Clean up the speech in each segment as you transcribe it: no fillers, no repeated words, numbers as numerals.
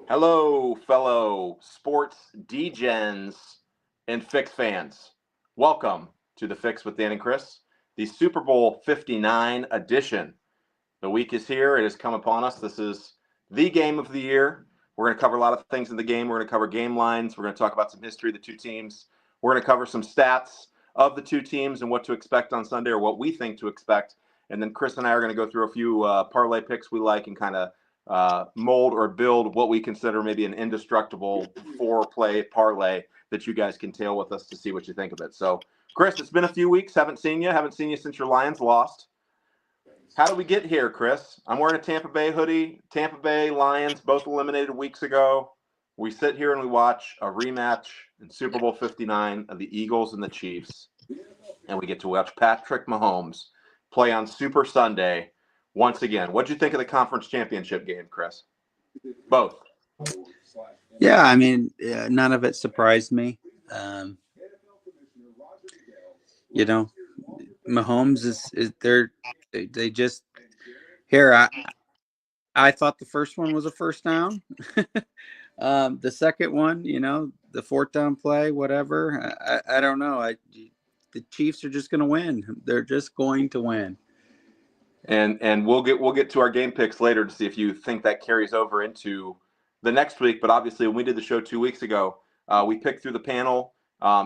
Hello, fellow sports degens and Fix fans. Welcome to the Fix with Dan and Chris, the Super Bowl 59 edition. The week is here. It has come upon us. This is the game of the year. We're going to cover a lot of things in the game. We're going to cover game lines. We're going to talk about some history of the two teams. We're going to cover some stats of the two teams and what to expect on Sunday, or what we think to expect. And then Chris and I are going to go through a few parlay picks we like and kind of mold or build what we consider maybe an indestructible four-play parlay that you guys can tail with us to see what you think of it. So, Chris, it's been a few weeks. Haven't seen you since your Lions lost. How did we get here, Chris? I'm wearing a Tampa Bay hoodie. Tampa Bay Lions both eliminated weeks ago. We sit here and we watch a rematch in Super Bowl 59 of the Eagles and the Chiefs. And we get to watch Patrick Mahomes play on Super Sunday once again. What'd you think of the conference championship game, Chris? Both. Yeah, I mean, none of it surprised me. Mahomes is they just here. I thought the first one was a first down. The second one, the fourth down play, whatever. I don't know. The Chiefs are just going to win. They're just going to win. And we'll get to our game picks later to see if you think that carries over into the next week. But obviously, when we did the show 2 weeks ago, we picked through the panel.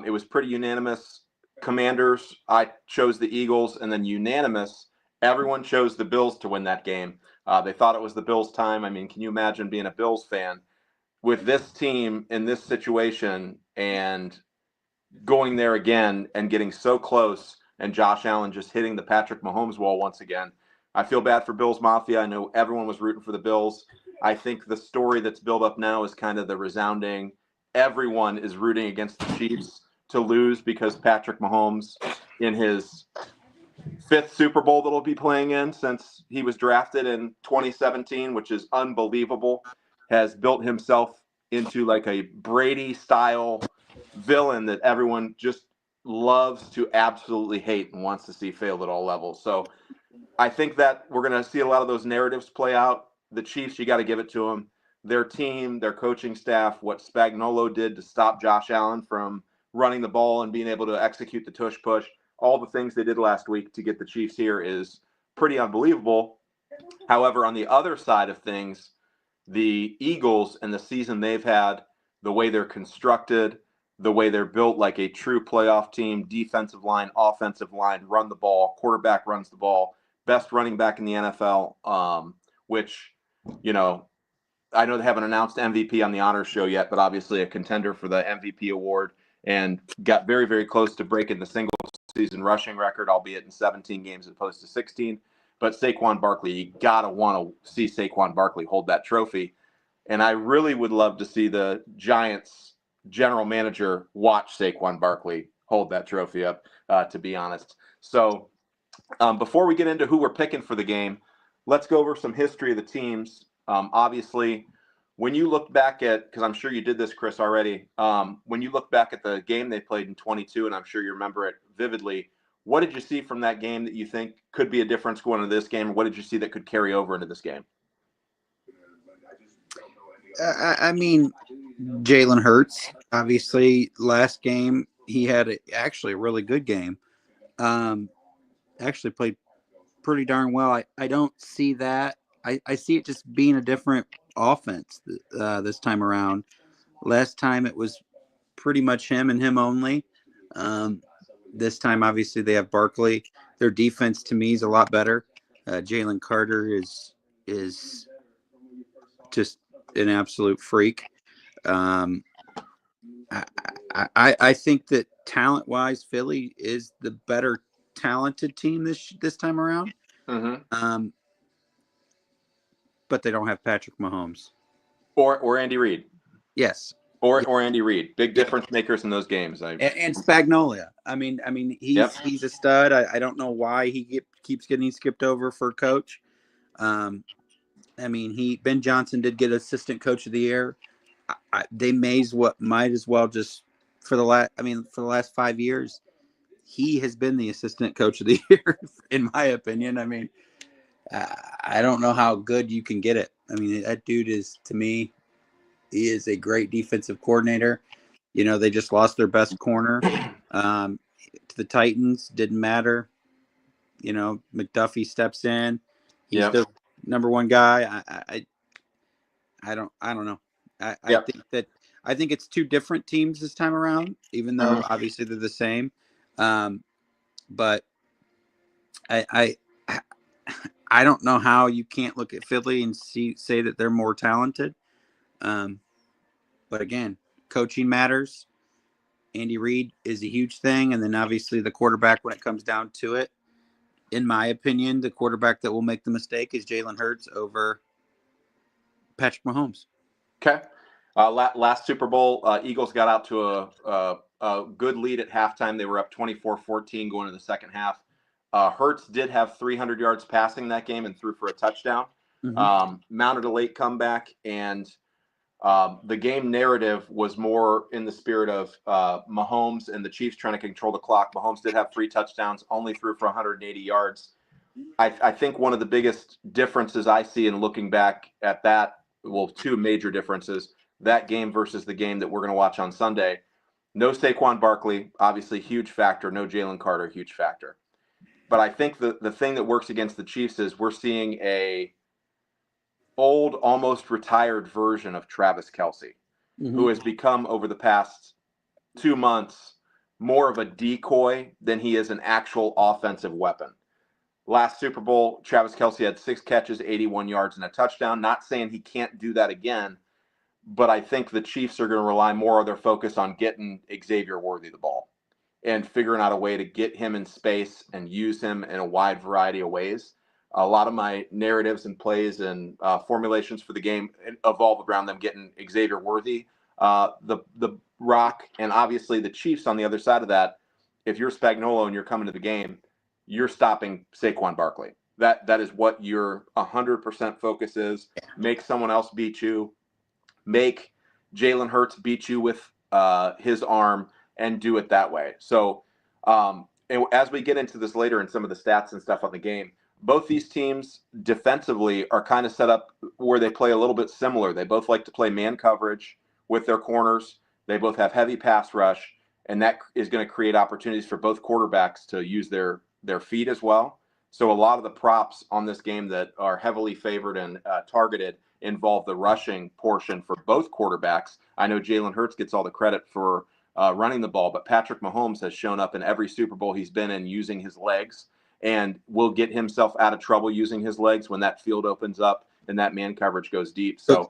It was pretty unanimous. Commanders, I chose the Eagles, and then unanimous, everyone chose the Bills to win that game. They thought it was the Bills' time. I mean, can you imagine being a Bills fan with this team in this situation and going there again and getting so close, and Josh Allen just hitting the Patrick Mahomes wall once again? I feel bad for Bills Mafia. I know everyone was rooting for the Bills. I think the story that's built up now is kind of the resounding, everyone is rooting against the Chiefs to lose because Patrick Mahomes, in his fifth Super Bowl that he'll be playing in since he was drafted in 2017, which is unbelievable, has built himself into like a Brady-style villain that everyone just loves to absolutely hate and wants to see fail at all levels. So I think that we're going to see a lot of those narratives play out. The Chiefs, you got to give it to them. Their team, their coaching staff, what Spagnuolo did to stop Josh Allen from running the ball and being able to execute the tush push, all the things they did last week to get the Chiefs here is pretty unbelievable. However, on the other side of things, the Eagles and the season they've had, the way they're constructed, the way they're built like a true playoff team, defensive line, offensive line, run the ball, quarterback runs the ball, best running back in the NFL, which, I know they haven't announced MVP on the honors show yet, but obviously a contender for the MVP award, and got very, very close to breaking the single season rushing record, albeit in 17 games as opposed to 16. But Saquon Barkley, you got to want to see Saquon Barkley hold that trophy. And I really would love to see the Giants general manager watch Saquon Barkley hold that trophy up, to be honest. So before we get into who we're picking for the game, let's go over some history of the teams. Obviously, when you look back at, because I'm sure you did this, Chris, already, when you look back at the game they played in 22, and I'm sure you remember it vividly, what did you see from that game that you think could be a difference going into this game? What did you see that could carry over into this game? I mean, Jalen Hurts, obviously, last game, he had actually a really good game. Actually played pretty darn well. I don't see that. I see it just being a different offense this time around. Last time it was pretty much him and him only. This time, obviously, they have Barkley. Their defense, to me, is a lot better. Jalen Carter is just an absolute freak. I think that talent-wise, Philly is the better talented team this time around. Mm-hmm. But they don't have Patrick Mahomes or Andy Reid. Yes. Or Andy Reid. Big difference makers in those games. And Spagnuolo. I mean, he's a stud. I don't know why he keeps getting skipped over for coach. Ben Johnson did get assistant coach of the year. They might as well just for the last 5 years, he has been the assistant coach of the year, in my opinion. I mean, I don't know how good you can get it. I mean, that dude is, to me, He is a great defensive coordinator. You know, they just lost their best corner to the Titans. Didn't matter. You know, McDuffie steps in. He's the number one guy. I don't know. I think it's two different teams this time around, even though obviously they're the same. But I don't know how you can't look at Philly and say that they're more talented. But again, coaching matters. Andy Reid is a huge thing. And then obviously the quarterback, when it comes down to it, in my opinion, the quarterback that will make the mistake is Jalen Hurts over Patrick Mahomes. Okay. Last Super Bowl, Eagles got out to a good lead at halftime. They were up 24-14 going into the second half. Hurts did have 300 yards passing that game and threw for a touchdown. Mounted a late comeback, and the game narrative was more in the spirit of Mahomes and the Chiefs trying to control the clock. Mahomes did have 3 touchdowns, only threw for 180 yards. I think one of the biggest differences I see in looking back at that, well, 2 major differences, that game versus the game that we're going to watch on Sunday. No Saquon Barkley, obviously huge factor. No Jalen Carter, huge factor. But I think the thing that works against the Chiefs is we're seeing a old, almost retired version of Travis Kelce, who has become, over the past 2 months, more of a decoy than he is an actual offensive weapon. Last Super Bowl, Travis Kelce had 6 catches, 81 yards, and a touchdown. Not saying he can't do that again, but I think the Chiefs are going to rely more of their focus on getting Xavier Worthy the ball and figuring out a way to get him in space and use him in a wide variety of ways. A lot of my narratives and plays and formulations for the game evolve around them getting Xavier Worthy, the rock, and obviously the Chiefs on the other side of that. If you're Spagnuolo and you're coming to the game, you're stopping Saquon Barkley. That is what your 100% focus is. Make someone else beat you. Make Jalen Hurts beat you with his arm and do it that way. So as we get into this later and some of the stats and stuff on the game, both these teams defensively are kind of set up where they play a little bit similar. They both like to play man coverage with their corners. They both have heavy pass rush, and that is going to create opportunities for both quarterbacks to use their feet as well. So a lot of the props on this game that are heavily favored and targeted involve the rushing portion for both quarterbacks. I know Jalen Hurts gets all the credit for running the ball, but Patrick Mahomes has shown up in every Super Bowl he's been in using his legs, and will get himself out of trouble using his legs when that field opens up and that man coverage goes deep. So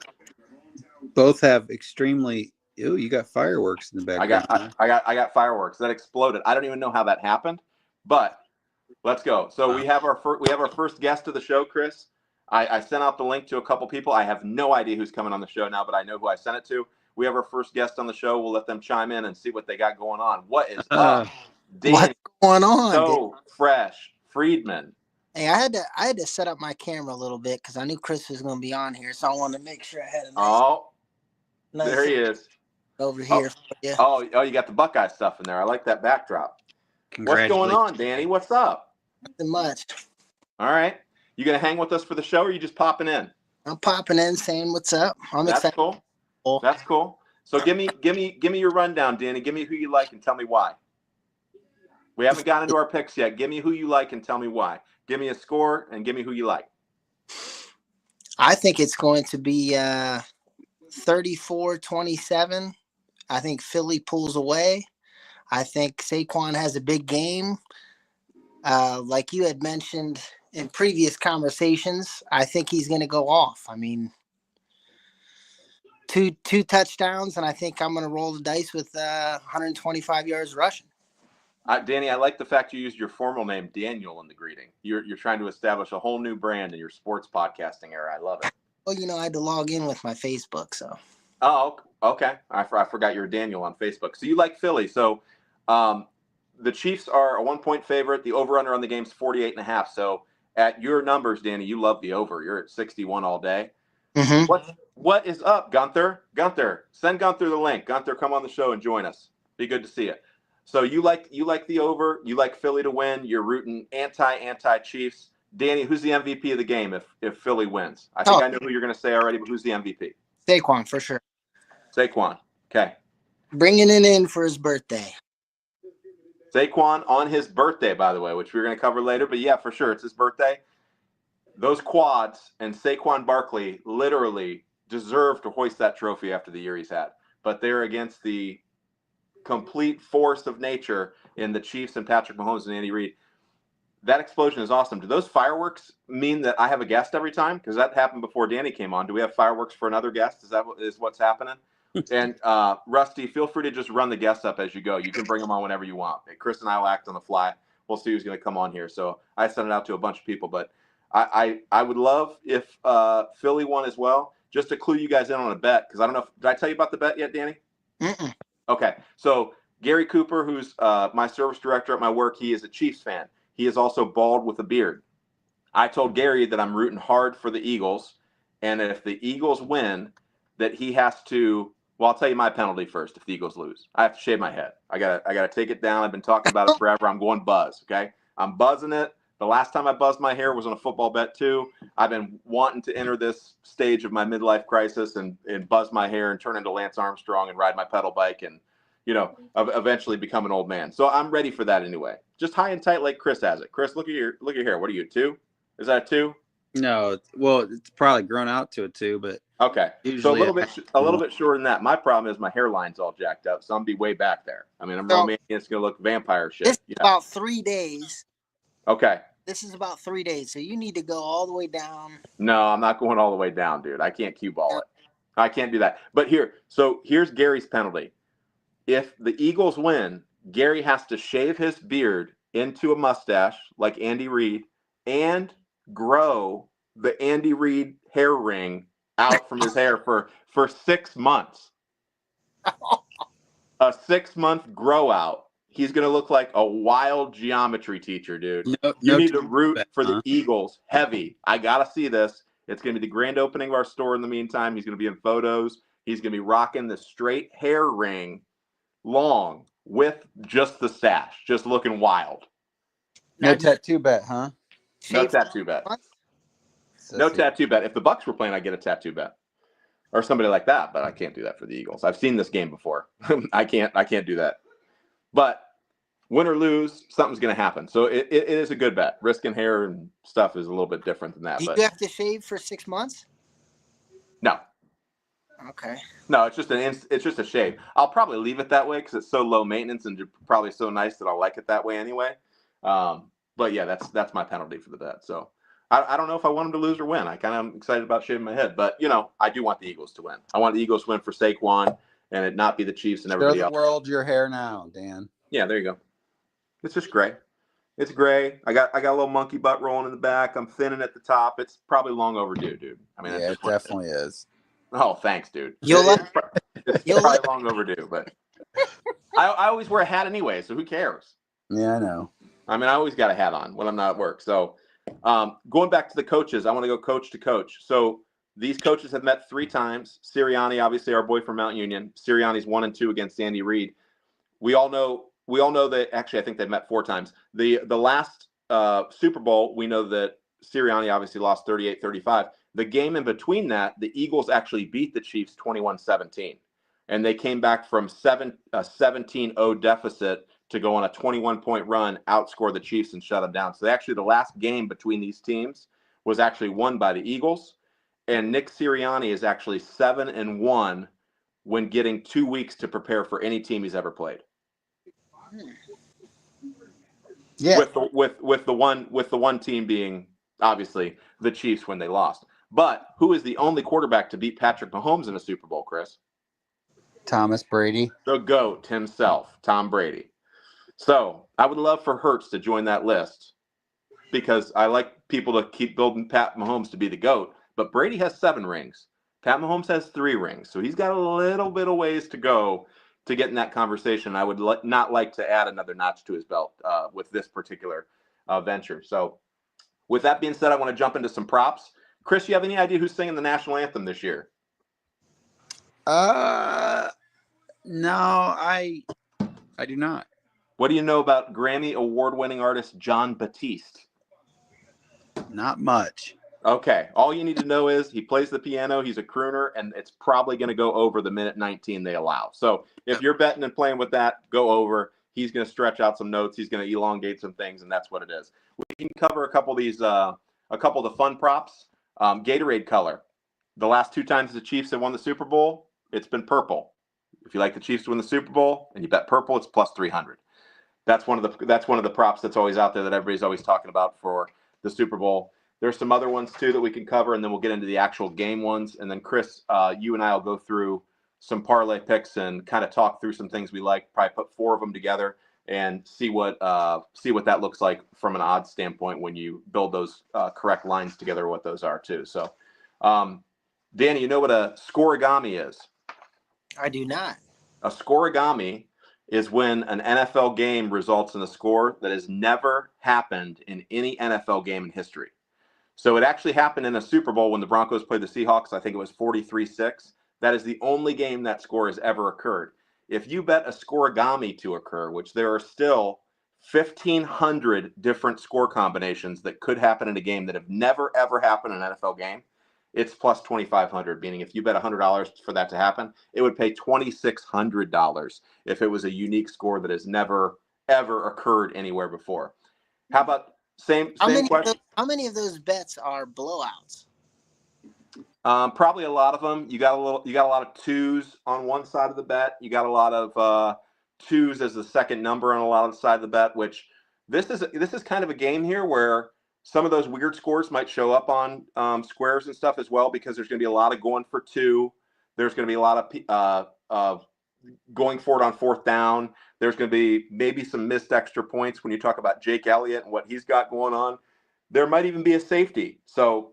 both have extremely. Ooh, you got fireworks in the background. I got fireworks that exploded. I don't even know how that happened, but let's go. So we have our first guest of the show, Chris. I sent out the link to a couple people. I have no idea who's coming on the show now, but I know who I sent it to. We have our first guest on the show. We'll let them chime in and see what they got going on. What is up? What's going on? So fresh. Friedman. Hey, I had to set up my camera a little bit because I knew Chris was going to be on here, so I wanted to make sure I had a nice there he is over here. For you. Oh, you got the Buckeye stuff in there. I like that backdrop. What's going on, Danny? What's up? Nothing much. All right, you gonna hang with us for the show, or are you just popping in? I'm popping in, saying what's up. I'm excited. Cool. That's cool. So give me your rundown, Danny. Give me who you like and tell me why. We haven't gotten into our picks yet. Give me who you like and tell me why. Give me a score and give me who you like. I think it's going to be 34-27. I think Philly pulls away. I think Saquon has a big game. Like you had mentioned in previous conversations, I think he's going to go off. I mean, two touchdowns, and I think I'm going to roll the dice with 125 yards rushing. Danny, I like the fact you used your formal name, Daniel, in the greeting. You're trying to establish a whole new brand in your sports podcasting era. I love it. Well, I had to log in with my Facebook, so. Oh, okay. I forgot you're Daniel on Facebook. So you like Philly. So the Chiefs are a 1-point favorite. The over-under on the game is 48.5. So at your numbers, Danny, you love the over. You're at 61 all day. Mm-hmm. What is up, Gunther? Gunther, send Gunther the link. Gunther, come on the show and join us. Be good to see you. So you like the over. You like Philly to win. You're rooting anti-Chiefs. Danny, who's the MVP of the game if Philly wins? I think I know who you're going to say already, but who's the MVP? Saquon, for sure. Saquon. Okay. Bringing it in for his birthday. Saquon on his birthday, by the way, which we're going to cover later. But yeah, for sure, it's his birthday. Those quads and Saquon Barkley literally deserve to hoist that trophy after the year he's had. But they're against the complete force of nature in the Chiefs and Patrick Mahomes and Andy Reid. That explosion is awesome. Do those fireworks mean that I have a guest every time? Because that happened before Danny came on. Do we have fireworks for another guest? Is that what's happening? And Rusty, feel free to just run the guests up as you go. You can bring them on whenever you want. Chris and I will act on the fly. We'll see who's going to come on here. So I sent it out to a bunch of people, but I would love if Philly won as well. Just to clue you guys in on a bet, because I don't know. Did I tell you about the bet yet, Danny? Mm-mm. Okay. So Gary Cooper, who's my service director at my work, he is a Chiefs fan. He is also bald with a beard. I told Gary that I'm rooting hard for the Eagles, and if the Eagles win, that he has to. Well, I'll tell you my penalty first. If the Eagles lose, I have to shave my head. I gotta take it down. I've been talking about it forever. I'm going buzz. Okay, I'm buzzing it. The last time I buzzed my hair was on a football bet too. I've been wanting to enter this stage of my midlife crisis and buzz my hair and turn into Lance Armstrong and ride my pedal bike and, eventually become an old man. So I'm ready for that anyway. Just high and tight like Chris has it. Chris, look at your hair. What are you, 2? Is that a 2? No, well, it's probably grown out to a 2, but okay. usually So a little bit shorter than that. My problem is my hairline's all jacked up, so I'm be way back there. I mean, I'm Romanian. It's gonna look vampire shit. This is about 3 days. Okay. This is about 3 days, so you need to go all the way down. No, I'm not going all the way down, dude. I can't cue ball it. I can't do that. But here's Gary's penalty. If the Eagles win, Gary has to shave his beard into a mustache like Andy Reid and grow the Andy Reid hair ring out from his hair for 6 months. A 6-month grow out. He's going to look like a wild geometry teacher, dude. You need to root for the Eagles heavy. I got to see this. It's going to be the grand opening of our store in the meantime. He's going to be in photos. He's going to be rocking the straight hair ring long with just the sash, just looking wild. No tattoo bet, huh? No tattoo bet. No tattoo bet. If the Bucks were playing, I'd get a tattoo bet. Or somebody like that, but I can't do that for the Eagles. I've seen this game before. I can't do that. But win or lose, something's going to happen. So it is a good bet. Risking hair and stuff is a little bit different than that. Do you have to shave for 6 months? No. Okay. No, it's just a shave. I'll probably leave it that way because it's so low maintenance and probably so nice that I'll like it that way anyway. But yeah, that's my penalty for the bet. So I don't know if I want them to lose or win. I kind of am excited about shaving my head, but I do want the Eagles to win. I want the Eagles to win for Saquon and it not be the Chiefs and everybody else. Show the world your hair now, Dan. Yeah, there you go. It's just gray. It's gray. I got a little monkey butt rolling in the back. I'm thinning at the top. It's probably long overdue, dude. I mean, yeah, it definitely is. Oh, thanks, dude. It's probably long overdue, but I always wear a hat anyway, so who cares? Yeah, I know. I mean, I always got a hat on when I'm not at work. So going back to the coaches, I want to go coach to coach. So these coaches have met 3 times. Sirianni, obviously our boy from Mount Union. Sirianni's 1-2 against Andy Reid. We all know that actually I think they've met 4 times. The last Super Bowl, we know that Sirianni obviously lost 38-35. The game in between that, the Eagles actually beat the Chiefs 21-17. And they came back from a 17-0 deficit to go on a 21-point run, outscore the Chiefs and shut them down. So actually the last game between these teams was actually won by the Eagles. And Nick Sirianni is actually 7-1 when getting 2 weeks to prepare for any team he's ever played. Yeah. With the one team being obviously the Chiefs when they lost. But who is the only quarterback to beat Patrick Mahomes in a Super Bowl, Chris? Thomas Brady. The GOAT himself, Tom Brady. So I would love for Hurts to join that list because I like people to keep building Pat Mahomes to be the GOAT. But Brady has 7 rings. Pat Mahomes has 3 rings. So he's got a little bit of ways to go to get in that conversation. I would not like to add another notch to his belt with this particular venture. So with that being said, I want to jump into some props. Chris, you have any idea who's singing the national anthem this year? No, I do not. What do you know about Grammy award-winning artist Jon Batiste? Not much. Okay. All you need to know is he plays the piano. He's a crooner, and it's probably going to go over the minute 19 they allow. So if you're betting and playing with that, go over. He's going to stretch out some notes. He's going to elongate some things, and that's what it is. We can cover a couple of these, a couple of the fun props. Gatorade color. The last 2 times the Chiefs have won the Super Bowl, it's been purple. If you like the Chiefs to win the Super Bowl and you bet purple, it's plus 300. That's one of the props that's always out there that everybody's always talking about for the Super Bowl. There's some other ones too that we can cover, and then we'll get into the actual game ones. And then Chris, you and I will go through some parlay picks and kind of talk through some things we like. Probably put 4 of them together and see what that looks like from an odds standpoint when you build those correct lines together. What those are too. So, Danny, you know what a scorigami is? I do not. A scorigami is when an NFL game results in a score that has never happened in any NFL game in history. So it actually happened in a Super Bowl when the Broncos played the Seahawks. I think it was 43-6. That is the only game that score has ever occurred. If you bet a scorigami to occur, which there are still 1,500 different score combinations that could happen in a game that have never, ever happened in an NFL game, it's plus 2,500, meaning if you bet $100 for that to happen, it would pay $2,600 if it was a unique score that has never, ever occurred anywhere before. How about same question? How many of those bets are blowouts? Probably a lot of them. You got a lot of 2s on one side of the bet. You got a lot of 2s as the second number on a lot of the side of the bet, which this is kind of a game here where some of those weird scores might show up on squares and stuff as well, because there's going to be a lot of going for 2. There's going to be a lot of going for it on 4th down. There's going to be maybe some missed extra points when you talk about Jake Elliott and what he's got going on. There might even be a safety. So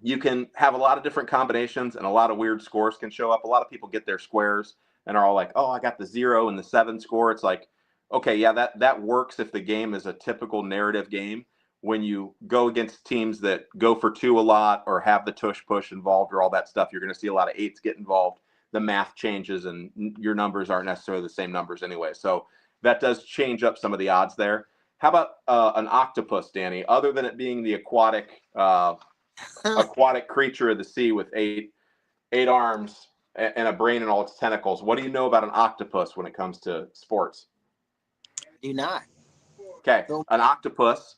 you can have a lot of different combinations and a lot of weird scores can show up. A lot of people get their squares and are all like, oh, I got the 0 and the 7 score. It's like, okay, yeah, that works if the game is a typical narrative game. When you go against teams that go for 2 a lot or have the tush push involved or all that stuff, you're going to see a lot of 8s get involved. The math changes and your numbers aren't necessarily the same numbers anyway. So that does change up some of the odds there. How about an octopus, Danny? Other than it being the aquatic creature of the sea with 8 arms and a brain and all its tentacles, what do you know about an octopus when it comes to sports? Do not. Okay, an octopus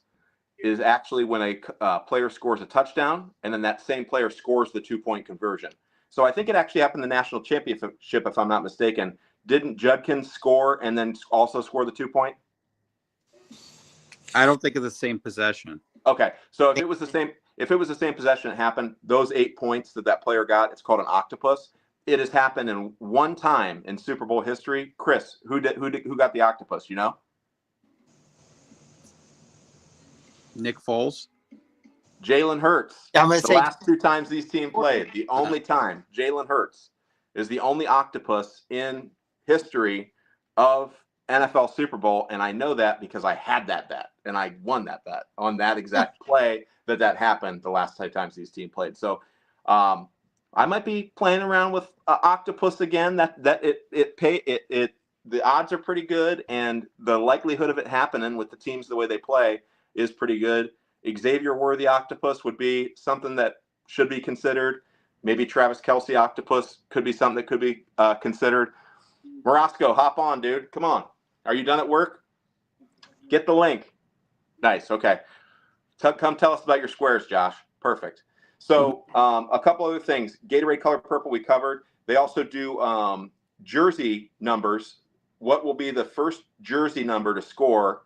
is actually when a player scores a touchdown and then that same player scores the 2-point conversion. So I think it actually happened in the national championship, if I'm not mistaken. Didn't Judkins score and then also score the 2-point? I don't think it's the same possession. Okay, so if it was the same possession that happened, those 8 points that player got, it's called an octopus. It has happened in one time in Super Bowl history. Chris, who got the octopus? You know? Nick Foles. Jalen Hurts. I'm gonna say last 2 times these teams played, the only time Jalen Hurts is the only octopus in history of NFL Super Bowl, and I know that because I had that bet and I won that bet on that exact play that happened the last 2 times these teams played. So I might be playing around with octopus again. The odds are pretty good, and the likelihood of it happening with the teams the way they play is pretty good. Xavier Worthy octopus would be something that should be considered. Maybe Travis Kelce octopus could be something that could be considered. Morosco, hop on, dude. Come on. Are you done at work? Get the link. Nice. Okay. Come tell us about your squares, Josh. Perfect. So a couple other things. Gatorade color purple we covered. They also do jersey numbers. What will be the first jersey number to score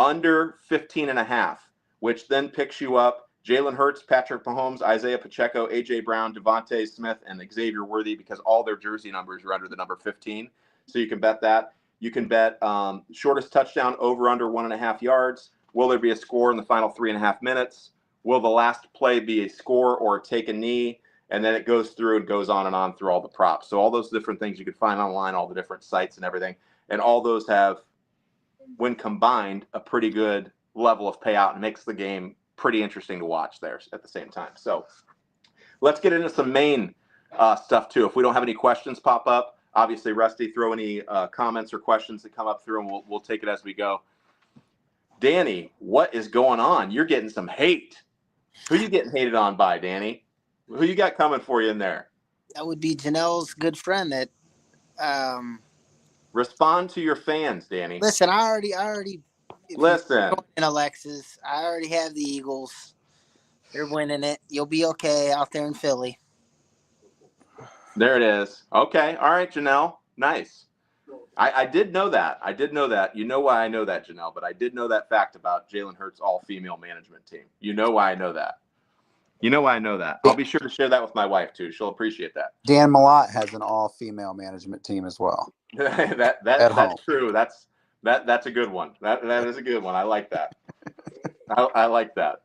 under 15.5, which then picks you up Jalen Hurts, Patrick Mahomes, Isaiah Pacheco, A.J. Brown, Devontae Smith, and Xavier Worthy, because all their jersey numbers are under the number 15. So you can bet that. You can bet shortest touchdown over under 1.5 yards. Will there be a score in the final 3.5 minutes? Will the last play be a score or take a knee? And then it goes through and goes on and on through all the props. So all those different things you can find online, all the different sites and everything. And all those have, when combined, a pretty good level of payout and makes the game pretty interesting to watch there at the same time. So let's get into some main stuff too. If we don't have any questions pop up, obviously, Rusty, throw any comments or questions that come up through and we'll take it as we go. Danny, what is going on? You're getting some hate. Who you getting hated on by, Danny? Who you got coming for you in there? That would be Janelle's good friend. That Respond to your fans, Danny. listen. I already. Listen. And Alexis, I already have the Eagles. They're winning it. You'll be okay out there in Philly. There it is. Okay. All right, Janelle. Nice. I did know that. I did know that. You know why I know that, Janelle, but I did know that fact about Jalen Hurts' all-female management team. You know why I know that. You know why I know that. I'll be sure to share that with my wife, too. She'll appreciate that. Dan Malott has an all-female management team as well. That's true. That's a good one. That is a good one. I like that. I like that.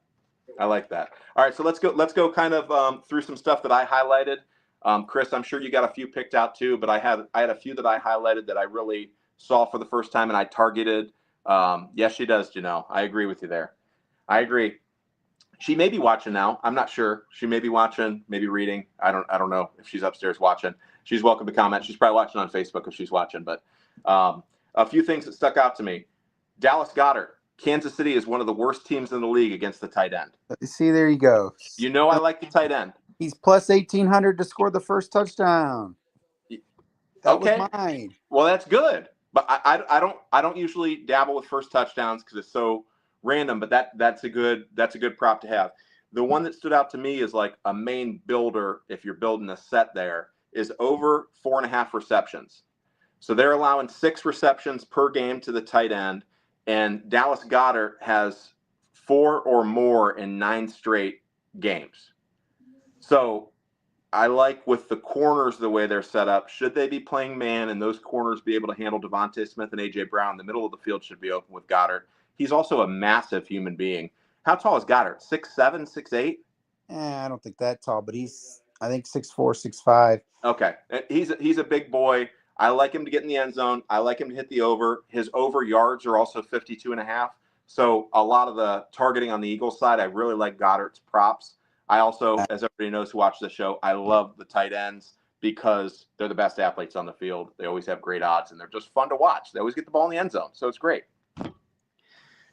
I like that. All right, so let's go kind of through some stuff that I highlighted. Chris, I'm sure you got a few picked out too, but I had a few that I highlighted that I really saw for the first time and I targeted. Yes, she does, Janelle. I agree with you there. I agree. She may be watching now. I'm not sure. She may be watching, maybe reading. I don't know if she's upstairs watching. She's welcome to comment. She's probably watching on Facebook if she's watching. But a few things that stuck out to me. Dallas Goedert. Kansas City is one of the worst teams in the league against the tight end. See, there you go. You know I like the tight end. He's plus 1,800 to score the first touchdown. That Okay. was mine. Well, that's good. But I don't usually dabble with first touchdowns because it's so random. But that's a good prop to have. The one that stood out to me is like a main builder. If you're building a set, there is over 4.5 receptions. So they're allowing 6 receptions per game to the tight end. And Dallas Goedert has 4 or more in 9 straight games. So I like with the corners the way they're set up. Should they be playing man and those corners be able to handle Devontae Smith and A.J. Brown, the middle of the field should be open with Goedert. He's also a massive human being. How tall is Goedert? 6'7", 6'8"? I don't think that tall, but he's, I think, 6'4", 6'5". Okay. He's a big boy. I like him to get in the end zone. I like him to hit the over. His over yards are also 52.5. So a lot of the targeting on the Eagles side, I really like Goddard's props. I also, as everybody knows who watches the show, I love the tight ends because they're the best athletes on the field. They always have great odds, and they're just fun to watch. They always get the ball in the end zone, so it's great.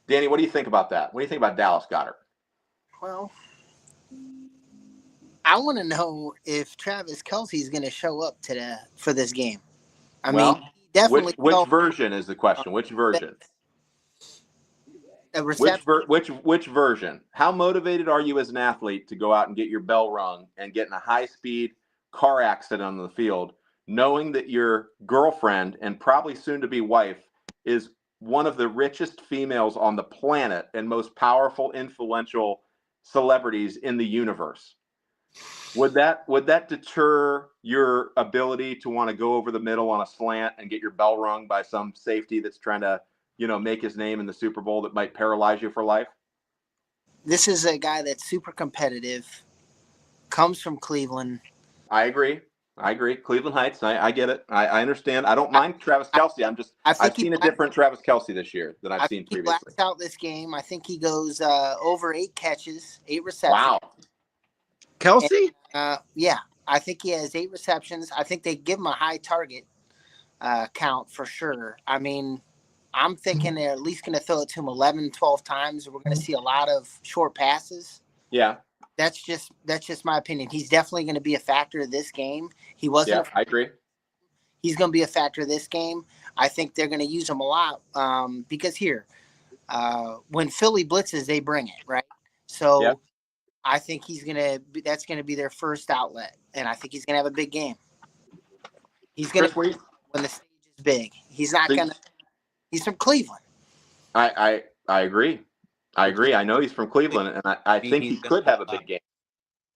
Danny, what do you think about that? What do you think about Dallas Goedert? Well, I want to know if Travis Kelce is going to show up for this game. I mean, definitely. Which version is the question? Which version? Which version? How motivated are you as an athlete to go out and get your bell rung and get in a high-speed car accident on the field, knowing that your girlfriend and probably soon-to-be wife is one of the richest females on the planet and most powerful, influential celebrities in the universe? Would that deter your ability to want to go over the middle on a slant and get your bell rung by some safety that's trying to, make his name in the Super Bowl that might paralyze you for life? This is a guy that's super competitive, comes from Cleveland. I agree. Cleveland Heights. I get it. I understand. I don't mind Travis Kelce. I've seen a different Travis Kelce this year than I've seen previously. He blacks out this game. I think he goes over 8 catches, 8 receptions. Wow. Kelce? Yeah, I think he has 8 receptions. I think they give him a high target count for sure. I mean, I'm thinking they're at least going to throw it to him 11, 12 times. We're going to see a lot of short passes. Yeah. That's just my opinion. He's definitely going to be a factor this game. He wasn't. Yeah, I agree. He's going to be a factor this game. I think they're going to use him a lot because when Philly blitzes, they bring it, right? So yeah. I think that's going to be their first outlet, and I think he's going to have a big game. He's going to when the stage is big. He's not going to. He's from Cleveland. I agree. I know he's from Cleveland, and I think he could have a big game.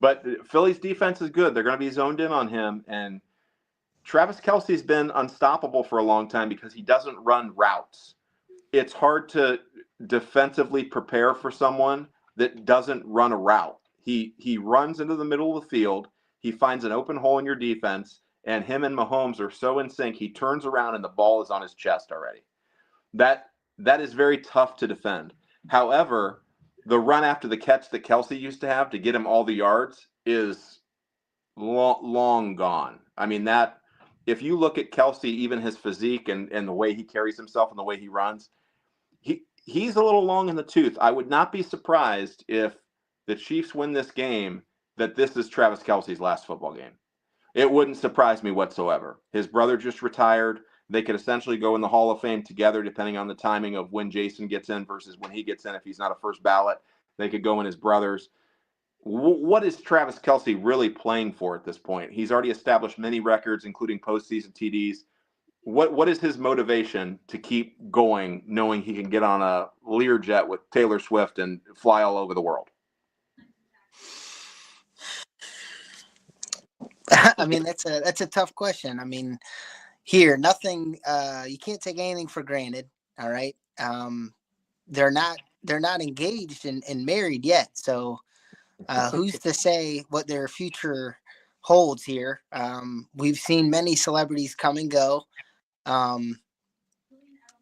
But Philly's defense is good. They're going to be zoned in on him. And Travis Kelce's been unstoppable for a long time because he doesn't run routes. It's hard to defensively prepare for someone that doesn't run a route. He runs into the middle of the field. He finds an open hole in your defense, and him and Mahomes are so in sync, he turns around and the ball is on his chest already. That is very tough to defend. However, the run after the catch that Kelce used to have to get him all the yards is long gone. I mean, if you look at Kelce, even his physique and the way he carries himself and the way he runs, he's a little long in the tooth. I would not be surprised if the Chiefs win this game, that this is Travis Kelce's last football game. It wouldn't surprise me whatsoever. His brother just retired. They could essentially go in the Hall of Fame together, depending on the timing of when Jason gets in versus when he gets in. If he's not a first ballot, they could go in his brothers. What is Travis Kelce really playing for at this point? He's already established many records, including postseason TDs. What is his motivation to keep going, knowing he can get on a Learjet with Taylor Swift and fly all over the world? I mean, that's a tough question. I mean, here, nothing. You can't take anything for granted. All right. They're not engaged and married yet. So, who's to say what their future holds here? We've seen many celebrities come and go.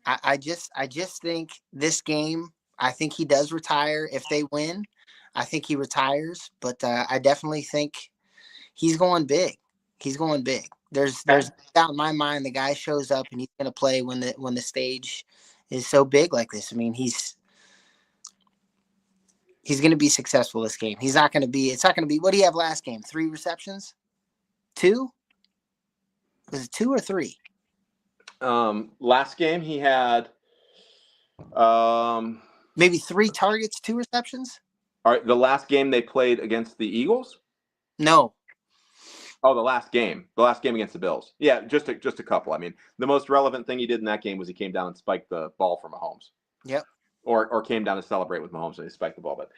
I just think this game, I think he does retire. If they win, I think he retires, but I definitely think he's going big. He's going big. There's doubt in my mind the guy shows up and he's going to play when the stage is so big like this. I mean, he's going to be successful this game. It's not going to be, what do you have last game? 3 receptions? 2? Was it 2 or 3? Last game he had maybe 3 targets, 2 receptions. All right, the last game they played against the Eagles? No. Oh, the last game against the Bills. Yeah, just a couple. I mean, the most relevant thing he did in that game was he came down and spiked the ball for Mahomes. Yep. Or came down to celebrate with Mahomes and he spiked the ball. But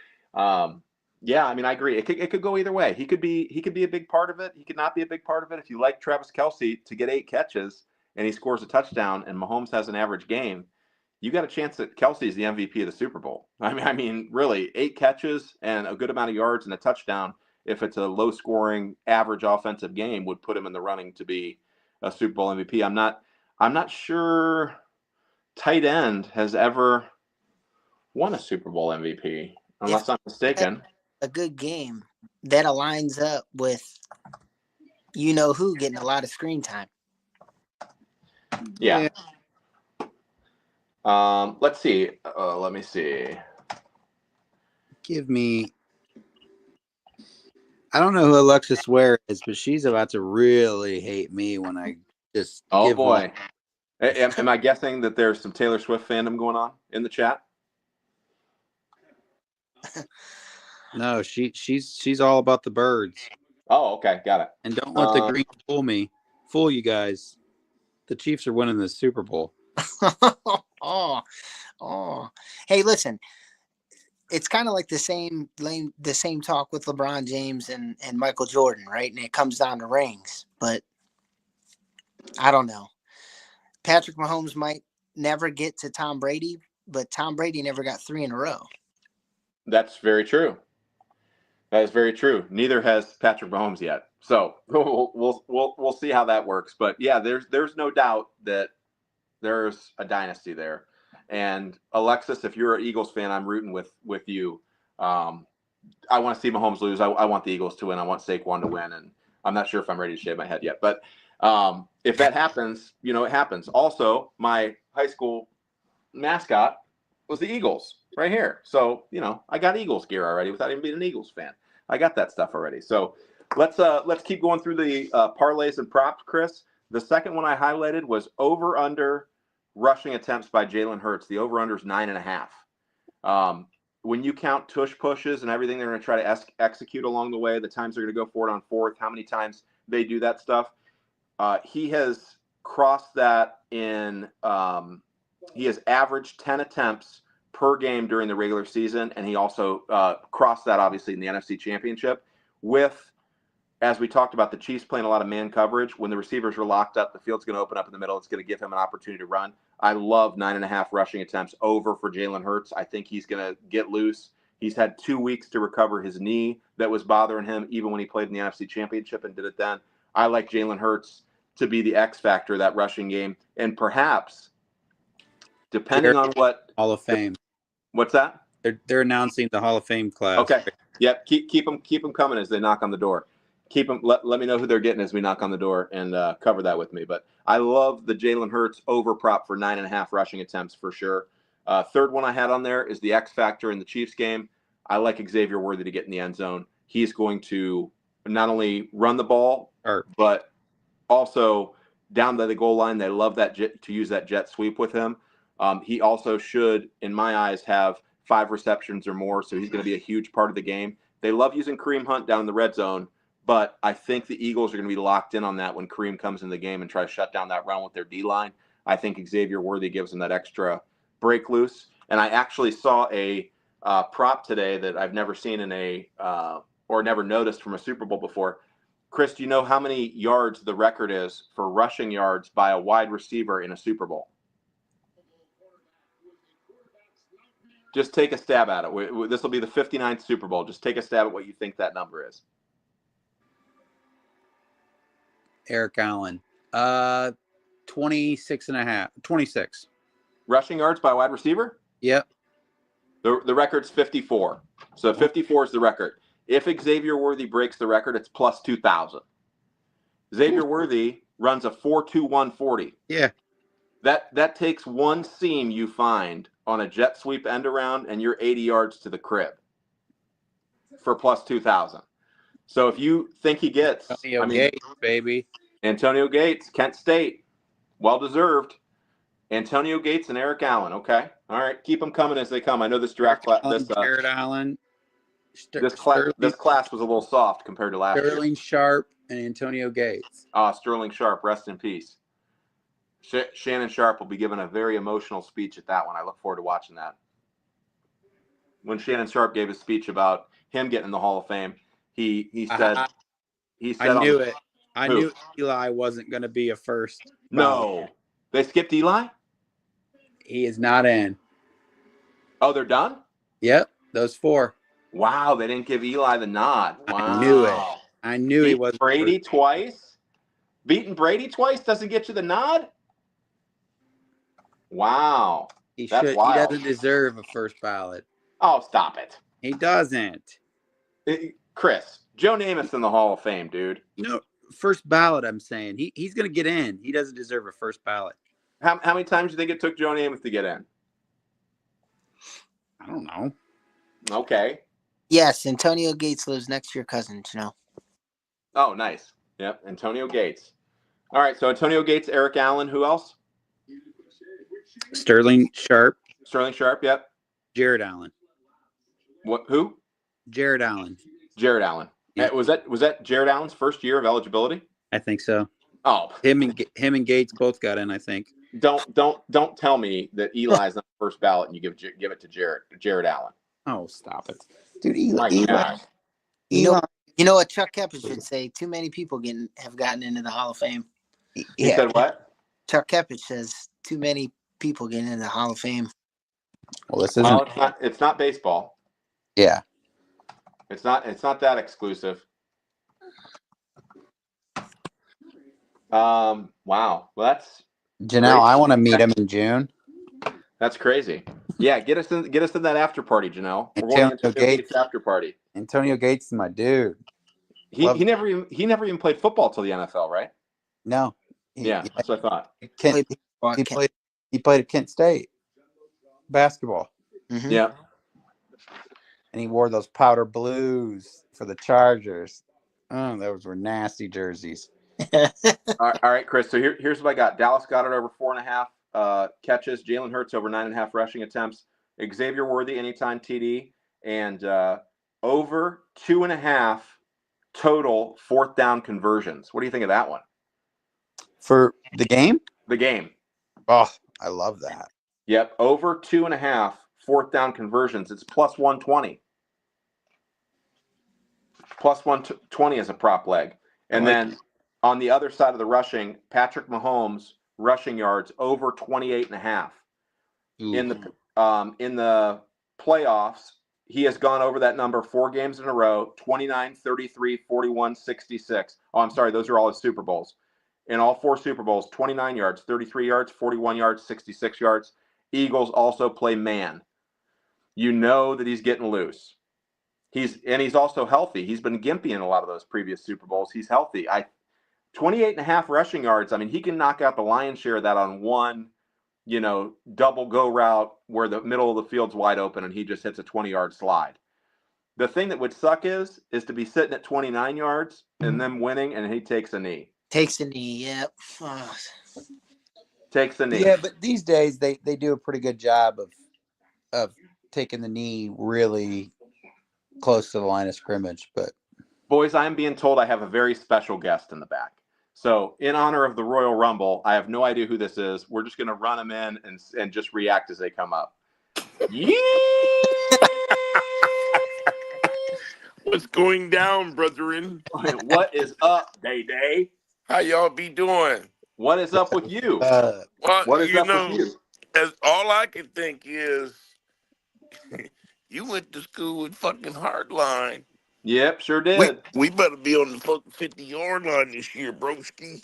yeah, I mean, I agree. It could go either way. He could be a big part of it. He could not be a big part of it. If you like Travis Kelce to get 8 catches and he scores a touchdown and Mahomes has an average game, you got a chance that Kelce is the MVP of the Super Bowl. I mean, really, 8 catches and a good amount of yards and a touchdown, if it's a low-scoring, average offensive game, would put him in the running to be a Super Bowl MVP. I'm not sure tight end has ever won a Super Bowl MVP, unless I'm mistaken. A good game that aligns up with who getting a lot of screen time. Yeah. Let's see. Let me see. Give me. I don't know who Alexis Ware is, but she's about to really hate me when I just. Oh boy. Am I guessing that there's some Taylor Swift fandom going on in the chat? No, she's all about the birds. Oh, okay, got it. And don't let the green fool you guys. The Chiefs are winning the Super Bowl. oh. Hey, listen. It's kind of like the same talk with LeBron James and Michael Jordan, right? And it comes down to rings, but I don't know. Patrick Mahomes might never get to Tom Brady, but Tom Brady never got 3 in a row. That's very true. That is very true. Neither has Patrick Mahomes yet. So we'll see how that works. But yeah, there's no doubt that there's a dynasty there. And Alexis, if you're an Eagles fan, I'm rooting with you. I want to see Mahomes lose. I want the Eagles to win. I want Saquon to win. And I'm not sure if I'm ready to shave my head yet. But if that happens, it happens. Also, my high school mascot was the Eagles right here. So, I got Eagles gear already without even being an Eagles fan. I got that stuff already. So let's keep going through the parlays and props, Chris. The second one I highlighted was over-under rushing attempts by Jalen Hurts. The over-under is 9.5. When you count tush pushes and everything they're going to try to execute along the way, the times they're going to go for it on fourth, how many times they do that stuff, he has crossed that in he has averaged 10 attempts per game during the regular season, and he also crossed that, obviously, in the NFC Championship with, as we talked about, the Chiefs playing a lot of man coverage. When the receivers are locked up, the field's going to open up in the middle. It's going to give him an opportunity to run. I love 9.5 rushing attempts over for Jalen Hurts. I think he's going to get loose. He's had 2 weeks to recover his knee that was bothering him, even when he played in the NFC Championship and did it then. I like Jalen Hurts to be the X factor of that rushing game. And perhaps, depending on what Hall of Fame. What's that? They're announcing the Hall of Fame class. Okay. Yep. Keep them coming as they knock on the door. Keep them. Let me know who they're getting as we knock on the door and cover that with me. But I love the Jalen Hurts over prop for 9.5 rushing attempts for sure. Third one I had on there is the X factor in the Chiefs game. I like Xavier Worthy to get in the end zone. He's going to not only run the ball, but also down to the goal line. They love that to use that jet sweep with him. He also should, in my eyes, have 5 receptions or more, so he's going to be a huge part of the game. They love using Kareem Hunt down in the red zone, but I think the Eagles are going to be locked in on that when Kareem comes in the game and try to shut down that run with their D-line. I think Xavier Worthy gives them that extra break loose. And I actually saw a prop today that I've never seen in or never noticed from a Super Bowl before. Chris, do you know how many yards the record is for rushing yards by a wide receiver in a Super Bowl? Just take a stab at it. This will be the 59th Super Bowl. Just take a stab at what you think that number is. Eric Allen. 26 and a half. 26. Rushing yards by a wide receiver? Yep. The record's 54. So 54 is the record. If Xavier Worthy breaks the record, it's plus 2,000. Xavier Worthy runs a 4.21 40. Yeah. That takes one seam you find on a jet sweep end around, and you're 80 yards to the crib for plus 2,000. So if you think he gets Gates, baby. Antonio Gates, Kent State, well deserved. Antonio Gates and Eric Allen. Okay, all right, keep them coming as they come. I know this draft class, Jared Allen. This class was a little soft compared to last year. Sterling Sharp and Antonio Gates. Sterling Sharp, rest in peace. Shannon Sharp will be giving a very emotional speech at that one. I look forward to watching that. When Shannon Sharp gave his speech about him getting in the Hall of Fame, he said, I knew it. I knew Eli wasn't going to be a first. No. They skipped Eli? He is not in. Oh, they're done? Yep, those 4. Wow, they didn't give Eli the nod. Wow. I knew it. I knew he was Brady twice? Beating Brady twice doesn't get you the nod? Wow. He doesn't deserve a first ballot. Oh, stop it. He doesn't. Chris, Joe Namath's in the Hall of Fame, dude. No, first ballot, I'm saying. He's going to get in. He doesn't deserve a first ballot. How many times do you think it took Joe Namath to get in? I don't know. Okay. Yes, Antonio Gates lives next to your cousin, Oh, nice. Yep, Antonio Gates. All right, so Antonio Gates, Eric Allen, who else? Sterling Sharp. Sterling Sharp, yep. Jared Allen. Who? Jared Allen. Jared Allen. Yeah. Was that Jared Allen's first year of eligibility? I think so. Oh, him and Gates both got in, I think. Don't tell me that Eli's on the first ballot and you give it to Jared Allen. Oh, stop it, dude! Eli. You know what Chuck Kepich would say? Too many people have gotten into the Hall of Fame. He said what? Chuck Kepich says too many people getting into the Hall of Fame. Well, this isn't. It's not baseball. Yeah. It's not that exclusive. Wow. Well, that's Janelle. I want to meet him in June. That's crazy. Yeah, get us in that after party, Janelle. We're going into Gates after party. Antonio Gates is my dude. He never even played football till the NFL, right? No. That's what I thought. He played at Kent State basketball. Mm-hmm. Yeah. And he wore those powder blues for the Chargers. Oh, those were nasty jerseys. All right, Chris. So here's what I got. Dallas Goedert over 4.5 catches. Jalen Hurts over 9.5 rushing attempts. Xavier Worthy anytime TD, and over 2.5 total fourth down conversions. What do you think of that one? For the game? The game. Oh, I love that. Yep, over 2.5 fourth down conversions. It's plus 120. Plus 120 as a prop leg. And then on the other side of the rushing, Patrick Mahomes rushing yards over 28.5. In the playoffs, he has gone over that number 4 games in a row, 29, 33, 41, 66. Oh, I'm sorry, those are all his Super Bowls. In all 4 Super Bowls, 29 yards, 33 yards, 41 yards, 66 yards. Eagles also play man. You know that he's getting loose. He's also healthy. He's been gimpy in a lot of those previous Super Bowls. He's healthy. 28.5 rushing yards. I mean, he can knock out the lion's share of that on one, double go route where the middle of the field's wide open and he just hits a 20-yard slide. The thing that would suck is to be sitting at 29 yards and them winning, and he takes a knee. Takes the knee. Yep. Oh. Takes a knee. Yeah, but these days they do a pretty good job of taking the knee really close to the line of scrimmage. But boys, I am being told I have a very special guest in the back. So in honor of the Royal Rumble, I have no idea who this is. We're just going to run them in and just react as they come up. Yeah! What's going down, brethren? What is up, Day? How y'all be doing? What is up with you? Well, What is you up know, with you? as all I can think is you went to school with fucking Hardline. Yep, sure did. We better be on the fucking 50-yard line this year, broski.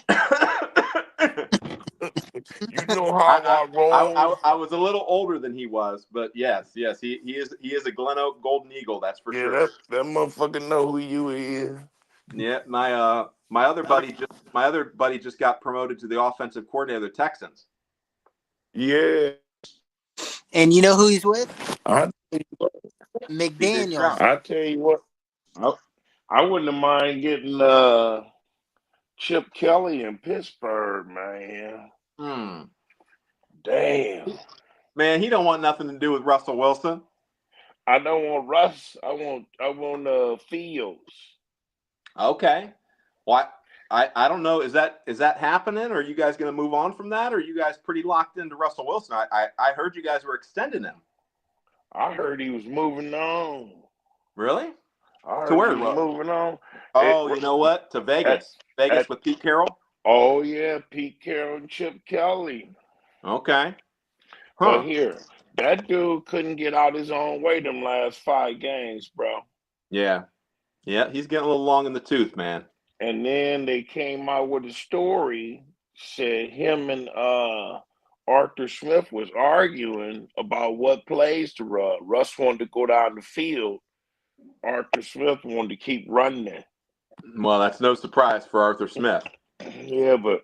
You know how I roll. I was a little older than he was, but yes, he is a Glen Oak Golden Eagle, that's for sure. That motherfucker know who you is. Yeah, my other buddy just got promoted to the offensive coordinator of the Texans. Yeah. And you know who he's with? I McDaniel. I tell you what, I wouldn't have mind getting Chip Kelly in Pittsburgh, man. Damn. Man, he don't want nothing to do with Russell Wilson. I don't want Russ. I want Fields. Okay. Well, I don't know. Is that happening? Or are you guys going to move on from that? Or are you guys pretty locked into Russell Wilson? I heard you guys were extending him. I heard he was moving on. Really? I heard To where? he was moving on. Oh, you know what? To Vegas. Vegas with Pete Carroll? Oh, yeah. Pete Carroll and Chip Kelly. Okay. But here, that dude couldn't get out his own way them last 5 games, bro. Yeah. Yeah, he's getting a little long in the tooth, man. And then they came out with a story, said him and Arthur Smith was arguing about what plays to run. Russ wanted to go down the field. Arthur Smith wanted to keep running it. Well, that's no surprise for Arthur Smith. Yeah, but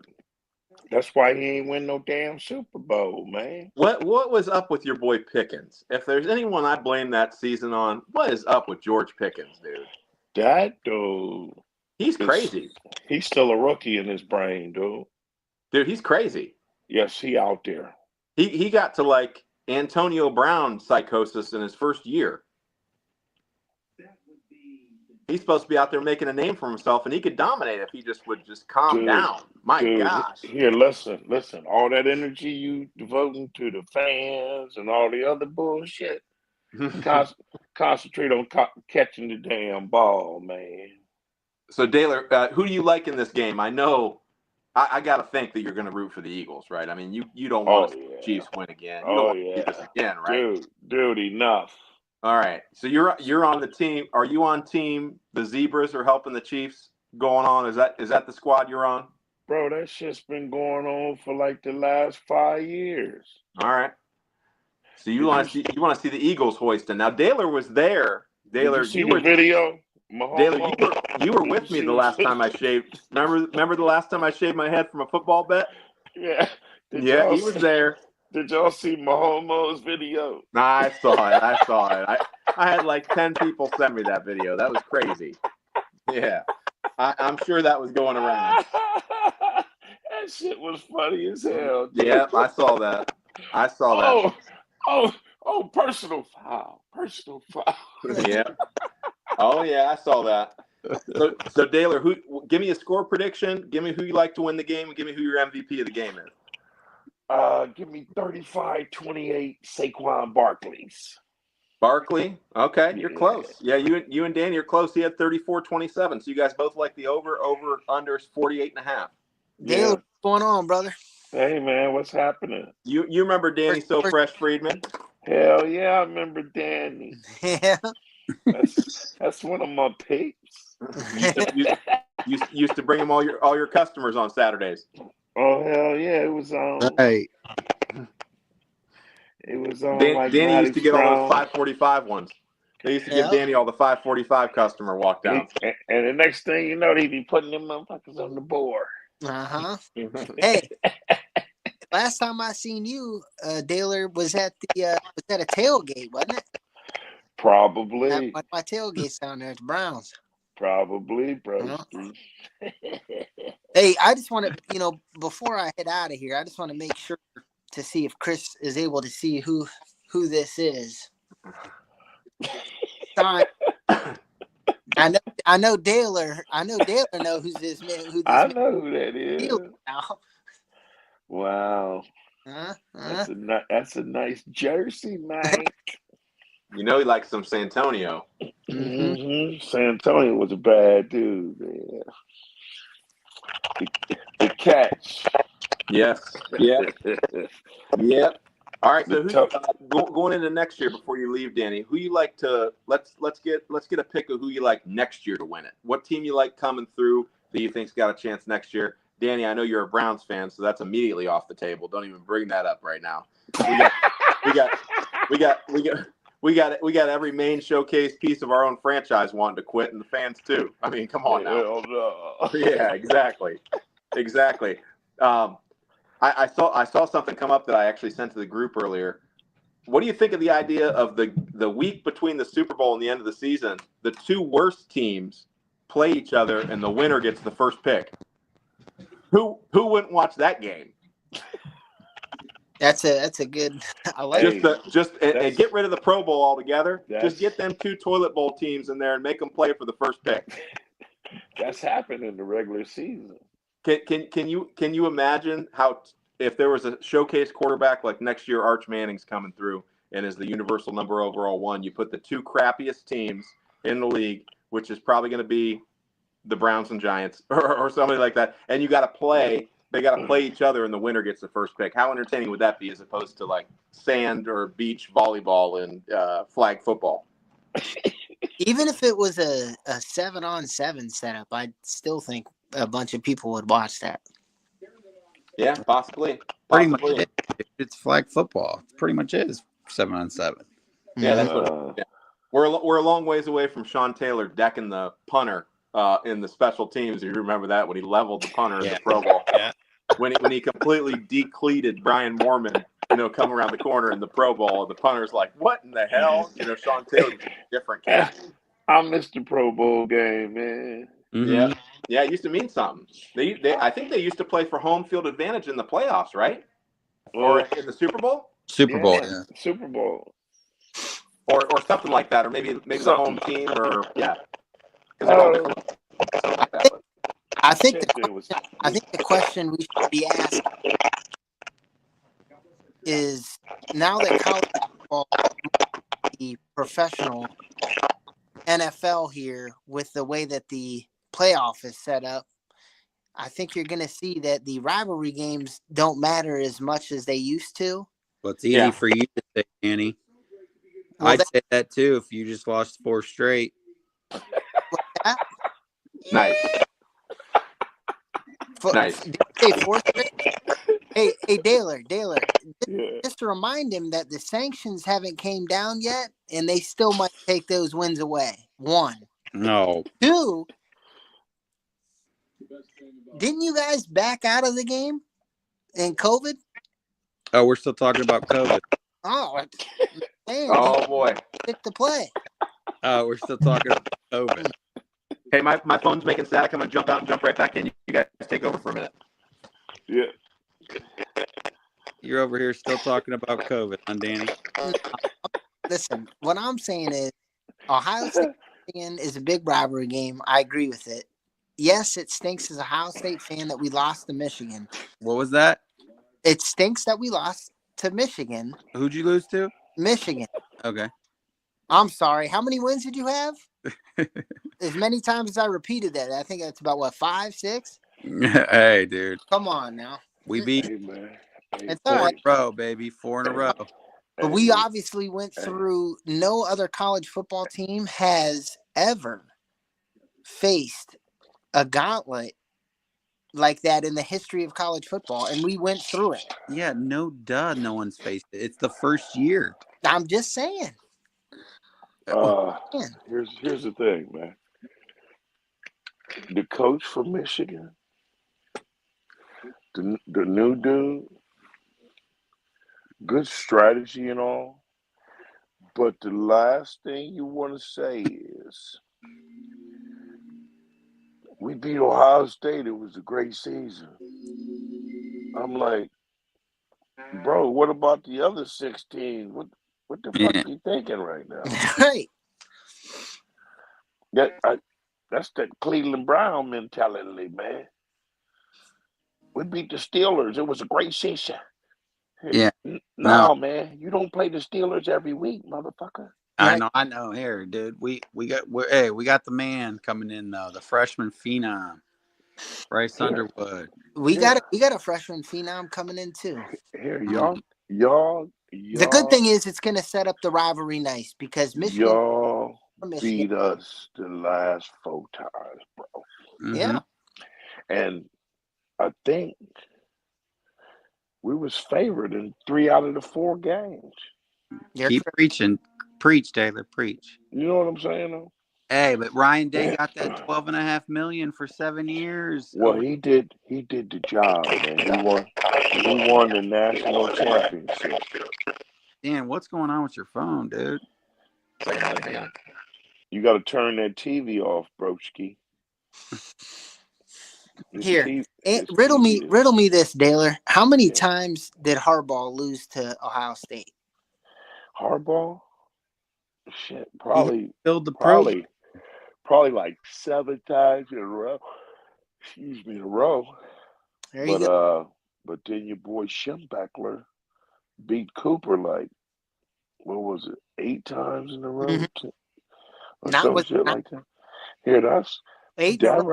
that's why he ain't win no damn Super Bowl, man. What was up with your boy Pickens? If there's anyone I blame that season on, what is up with George Pickens, dude? That dude. He's crazy. He's still a rookie in his brain, dude. Dude, he's crazy. Yes, he out there. He got to like Antonio Brown psychosis in his first year. He's supposed to be out there making a name for himself, and he could dominate if he just would just calm down. My gosh. Here, listen. All that energy you devoting to the fans and all the other bullshit, concentrate on catching the damn ball, man. So, Daylor, who do you like in this game? I know I got to think that you're going to root for the Eagles, right? I mean, you don't want to see the Chiefs win again. You don't want to see this again, right? Dude, enough. All right. So you're on the team. Are you on team the Zebras are helping the Chiefs going on? Is that the squad you're on? Bro, that shit's been going on for like the last 5 years. All right. So you want to see the Eagles hoisting. Now Daylor was there. Daylor, you were video. Daylor, you were with me the last time I shaved. Remember the last time I shaved my head from a football bet? Yeah. He was there. Did y'all see Mahomes' video? Nah, I saw it. I had like 10 people send me that video. That was crazy. Yeah. I'm sure that was going around. That shit was funny as hell. Dude. Yeah, I saw that. Oh, personal foul. Yeah. Oh, yeah, I saw that. So Daylor, give me a score prediction. Give me who you like to win the game, and give me who your MVP of the game is. Give me 35-28 Saquon Barkley? Okay, you're close. Yeah, you and Danny are close. He had 34-27. So you guys both like the over under 48.5. Dale, what's going on, brother? Hey man, what's happening? You remember Danny Fresh Friedman? Hell yeah, I remember Danny. Yeah. That's one of my peeps. You used to bring him all your customers on Saturdays. Oh hell yeah, it was on. Hey. It was on. Danny used to get all those 545 ones. They used to give Danny all the 545 customer walked out. And the next thing you know, he'd be putting them motherfuckers on the board. Hey, last time I seen you, Daylor, was at a tailgate, wasn't it? Probably. Like my tailgate's down there. It's Browns. Probably, Uh-huh. bro. Hey, I just want to, before I head out of here, I just want to make sure to see if Chris is able to see who this is. Sign. I know Daler. I know Daler know who's this man. I know who that is. Now. Wow. That's a nice jersey, man. You know he likes some Santonio. Mm-hmm. San Antonio was a bad dude, man. The Cats. Yes. Yep. Yep. All right. So going into next year, before you leave, Danny, who you like to let's get a pick of who you like next year to win it. What team you like coming through that you think's got a chance next year? Danny, I know you're a Browns fan, so that's immediately off the table. Don't even bring that up right now. We got every main showcase piece of our own franchise wanting to quit, and the fans too. I mean, come on now. Hell no. Yeah, exactly. I saw something come up that I actually sent to the group earlier. What do you think of the idea of the week between the Super Bowl and the end of the season? The two worst teams play each other, and the winner gets the first pick. Who wouldn't watch that game? That's a good. I like and get rid of the Pro Bowl altogether. Just get them two toilet bowl teams in there and make them play for the first pick. That's happened in the regular season. Can you imagine how if there was a showcase quarterback like next year Arch Manning's coming through and is the universal number overall one, you put the two crappiest teams in the league, which is probably going to be the Browns and Giants or somebody like that, and you got to play. They got to play each other, and the winner gets the first pick. How entertaining would that be, as opposed to like sand or beach volleyball and flag football? Even if it was a 7-on-7 setup, I still think a bunch of people would watch that. Yeah, possibly. Pretty much it's flag football. It pretty much is 7-on-7. Yeah, that's what. Yeah. We're a long ways away from Sean Taylor decking the punter in the special teams. If you remember that when he leveled the punter in the Pro Bowl. Yeah. When he completely decleated Brian Moorman, coming around the corner in the Pro Bowl, the punter's like, "What in the hell?" Sean Taylor's a different cat. I missed the Pro Bowl game, man. Mm-hmm. Yeah, it used to mean something. I think they used to play for home field advantage in the playoffs, right? Or in the Super Bowl? Super Bowl, yeah. Super Bowl. Or something like that, or maybe the home team, or yeah. I think the question we should be asked is, now that college football is the professional NFL here, with the way that the playoff is set up, I think you're going to see that the rivalry games don't matter as much as they used to. Well, it's easy for you to say, Annie. I'd say that too if you just lost 4 straight. Nice. Nice. Hey, 4 straight? Hey, Daler, just to remind him that the sanctions haven't came down yet, and they still might take those wins away. 1. No. 2, didn't you guys back out of the game in COVID? Oh, we're still talking about COVID. Oh, man. Oh, boy. Stick to play. Oh, we're still talking about COVID. Hey, my phone's making static. I'm going to jump out and jump right back in. You guys take over for a minute. Yeah. You're over here still talking about COVID, huh, Danny? Listen, what I'm saying is Ohio State is a big rivalry game. I agree with it. Yes, it stinks as a Ohio State fan that we lost to Michigan. What was that? It stinks that we lost to Michigan. Who'd you lose to? Michigan. Okay. I'm sorry. How many wins did you have? As many times as I repeated that. I think that's about, 5, 6? Hey, dude. Come on now. We beat It's 4 all right. in a row, baby. 4 in a row. But we obviously went through, no other college football team has ever faced a gauntlet like that in the history of college football, and we went through it. Yeah, no one's faced it. It's the first year. I'm just saying. Here's the thing, man. The coach from Michigan, the new dude, good strategy and all, But the last thing you want to say is we beat Ohio State. It was a great season. I'm like, bro, what about the other 16? What the fuck Yeah. are you thinking right now? Right. That's that Cleveland Brown mentality, man. We beat the Steelers. It was a great season. Yeah. No, man, you don't play the Steelers every week, motherfucker. I know. Here, dude, we got the man coming in though, the freshman phenom, Bryce Underwood. We got a freshman phenom coming in too. Here, y'all. The good thing is it's gonna set up the rivalry nice because Michigan Y'all beat us the last 4 times, bro. Mm-hmm. Yeah. And I think we was favored in 3 out of the 4 games. Keep preaching. Preach, Taylor, preach. You know what I'm saying, though? Hey, but Ryan Day got that $12.5 million for 7 years. Well, he did the job, man. He won the national championship. Dan, what's going on with your phone, dude? You got to turn that TV off, broski. Here, riddle me this, Daler. How many times did Harbaugh lose to Ohio State? Harbaugh? Shit, probably like 7 times in a row. Excuse me, in a row. There you go. But then your boy Schembechler beat Cooper like, what was it, 8 times in a row? Mm-hmm. Or some shit like that. Here, that's 8 that